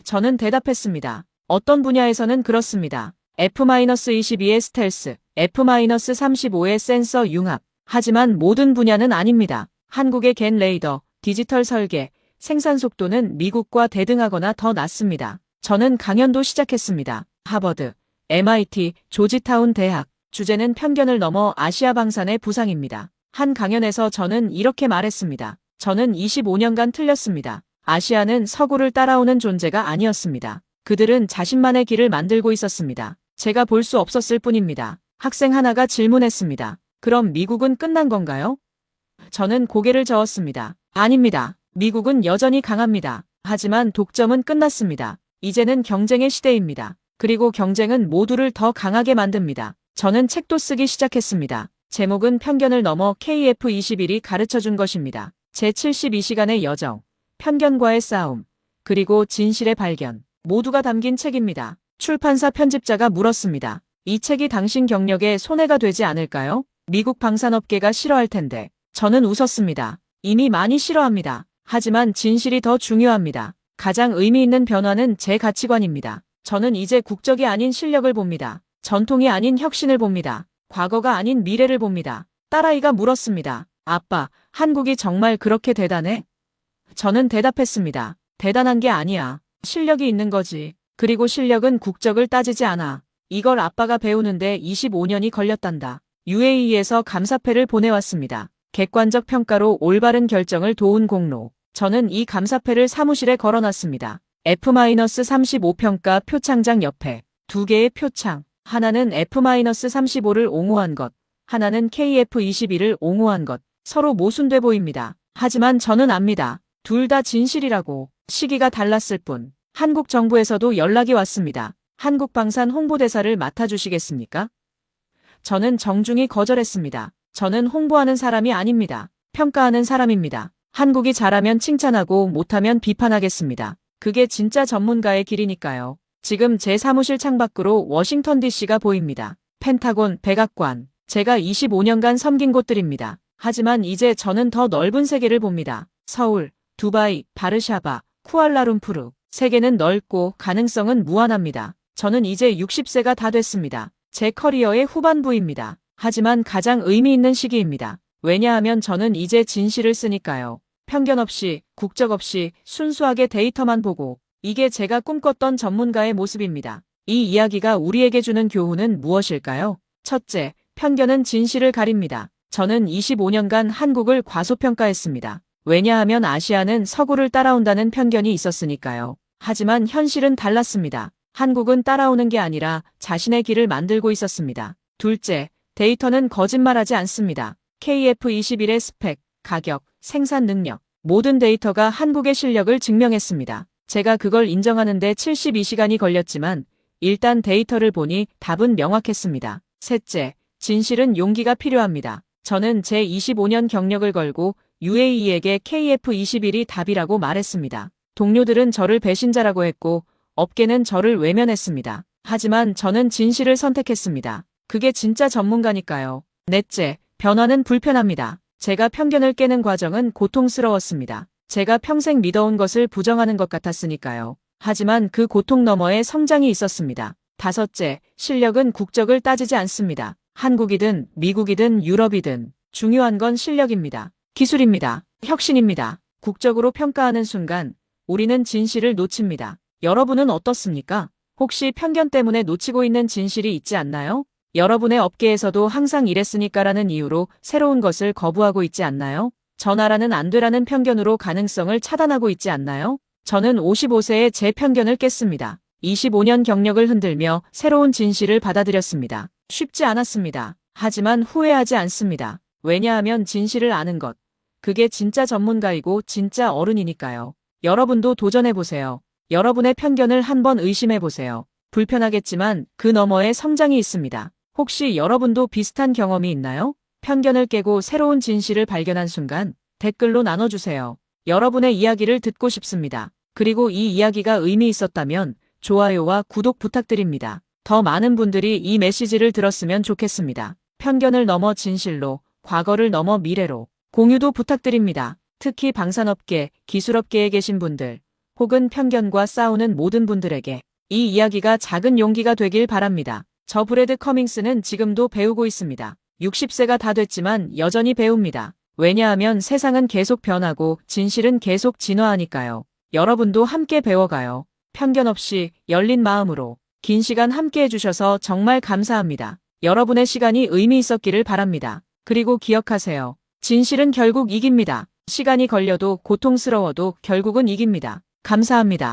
저는 대답했습니다. 어떤 분야에서는 그렇습니다. F-22의 스텔스, F-35의 센서 융합. 하지만 모든 분야는 아닙니다. 한국의 겐 레이더, 디지털 설계, 생산 속도는 미국과 대등하거나 더 낮습니다. 저는 강연도 시작했습니다. 하버드, MIT, 조지타운 대학. 주제는 편견을 넘어 아시아 방산의 부상입니다. 한 강연에서 저는 이렇게 말했습니다. 저는 25년간 틀렸습니다. 아시아는 서구를 따라오는 존재가 아니었습니다. 그들은 자신만의 길을 만들고 있었습니다. 제가 볼 수 없었을 뿐입니다. 학생 하나가 질문했습니다. 그럼 미국은 끝난 건가요? 저는 고개를 저었습니다. 아닙니다. 미국은 여전히 강합니다. 하지만 독점은 끝났습니다. 이제는 경쟁의 시대입니다. 그리고 경쟁은 모두를 더 강하게 만듭니다. 저는 책도 쓰기 시작했습니다. 제목은 편견을 넘어 KF-21이 가르쳐준 것입니다. 제 72시간의 여정, 편견과의 싸움, 그리고 진실의 발견. 모두가 담긴 책입니다. 출판사 편집자가 물었습니다. 이 책이 당신 경력에 손해가 되지 않을까요? 미국 방산업계가 싫어할 텐데. 저는 웃었습니다. 이미 많이 싫어합니다. 하지만 진실이 더 중요합니다. 가장 의미 있는 변화는 제 가치관입니다. 저는 이제 국적이 아닌 실력을 봅니다. 전통이 아닌 혁신을 봅니다. 과거가 아닌 미래를 봅니다. 딸아이가 물었습니다. 아빠, 한국이 정말 그렇게 대단해? 저는 대답했습니다. 대단한 게 아니야. 실력이 있는 거지. 그리고 실력은 국적을 따지지 않아. 이걸 아빠가 배우는데 25년이 걸렸단다. UAE에서 감사패를 보내왔습니다. 객관적 평가로 올바른 결정을 도운 공로. 저는 이 감사패를 사무실에 걸어놨습니다. F-35평가 표창장 옆에 2개의 표창. 하나는 F-35를 옹호한 것, 하나는 KF-21을 옹호한 것. 서로 모순돼 보입니다. 하지만 저는 압니다. 둘 다 진실이라고. 시기가 달랐을 뿐. 한국 정부에서도 연락이 왔습니다. 한국방산 홍보대사를 맡아주시겠습니까? 저는 정중히 거절했습니다. 저는 홍보하는 사람이 아닙니다. 평가하는 사람입니다. 한국이 잘하면 칭찬하고 못하면 비판하겠습니다. 그게 진짜 전문가의 길이니까요. 지금 제 사무실 창밖으로 워싱턴 DC가 보입니다. 펜타곤, 백악관. 제가 25년간 섬긴 곳들입니다. 하지만 이제 저는 더 넓은 세계를 봅니다. 서울, 두바이, 바르샤바, 쿠알라룸푸르. 세계는 넓고 가능성은 무한합니다. 저는 이제 60세가 다 됐습니다. 제 커리어의 후반부입니다. 하지만 가장 의미 있는 시기입니다. 왜냐하면 저는 이제 진실을 쓰니까요. 편견 없이, 국적 없이 순수하게 데이터만 보고. 이게 제가 꿈꿨던 전문가의 모습입니다. 이 이야기가 우리에게 주는 교훈은 무엇일까요? 첫째, 편견은 진실을 가립니다. 저는 25년간 한국을 과소평가했습니다. 왜냐하면 아시아는 서구를 따라온다는 편견이 있었으니까요. 하지만 현실은 달랐습니다. 한국은 따라오는 게 아니라 자신의 길을 만들고 있었습니다. 둘째, 데이터는 거짓말하지 않습니다. KF-21의 스펙, 가격, 생산 능력, 모든 데이터가 한국의 실력을 증명했습니다. 제가 그걸 인정하는데 72시간이 걸렸지만 일단 데이터를 보니 답은 명확했습니다. 셋째, 진실은 용기가 필요합니다. 저는 제 25년 경력을 걸고 UAE에게 KF-21이 답이라고 말했습니다. 동료들은 저를 배신자라고 했고 업계는 저를 외면했습니다. 하지만 저는 진실을 선택했습니다. 그게 진짜 전문가니까요. 넷째, 변화는 불편합니다. 제가 편견을 깨는 과정은 고통스러웠습니다. 제가 평생 믿어온 것을 부정하는 것 같았으니까요. 하지만 그 고통 너머에 성장이 있었습니다. 다섯째, 실력은 국적을 따지지 않습니다. 한국이든 미국이든 유럽이든 중요한 건 실력입니다. 기술입니다. 혁신입니다. 국적으로 평가하는 순간 우리는 진실을 놓칩니다. 여러분은 어떻습니까? 혹시 편견 때문에 놓치고 있는 진실이 있지 않나요? 여러분의 업계에서도 항상 이랬으니까라는 이유로 새로운 것을 거부하고 있지 않나요? 저 나라는 안 되라는 편견으로 가능성을 차단하고 있지 않나요? 저는 55세에 제 편견을 깼습니다. 25년 경력을 흔들며 새로운 진실을 받아들였습니다. 쉽지 않았습니다. 하지만 후회하지 않습니다. 왜냐하면 진실을 아는 것. 그게 진짜 전문가이고 진짜 어른이니까요. 여러분도 도전해보세요. 여러분의 편견을 한번 의심해보세요. 불편하겠지만 그 너머에 성장이 있습니다. 혹시 여러분도 비슷한 경험이 있나요? 편견을 깨고 새로운 진실을 발견한 순간 댓글로 나눠주세요. 여러분의 이야기를 듣고 싶습니다. 그리고 이 이야기가 의미 있었다면 좋아요와 구독 부탁드립니다. 더 많은 분들이 이 메시지를 들었으면 좋겠습니다. 편견을 넘어 진실로, 과거를 넘어 미래로 공유도 부탁드립니다. 특히 방산업계, 기술업계에 계신 분들, 혹은 편견과 싸우는 모든 분들에게 이 이야기가 작은 용기가 되길 바랍니다. 저 브래드 커밍스는 지금도 배우고 있습니다. 60세가 다 됐지만 여전히 배웁니다. 왜냐하면 세상은 계속 변하고 진실은 계속 진화하니까요. 여러분도 함께 배워가요. 편견 없이 열린 마음으로 긴 시간 함께 해주셔서 정말 감사합니다. 여러분의 시간이 의미 있었기를 바랍니다. 그리고 기억하세요. 진실은 결국 이깁니다. 시간이 걸려도 고통스러워도 결국은 이깁니다. 감사합니다.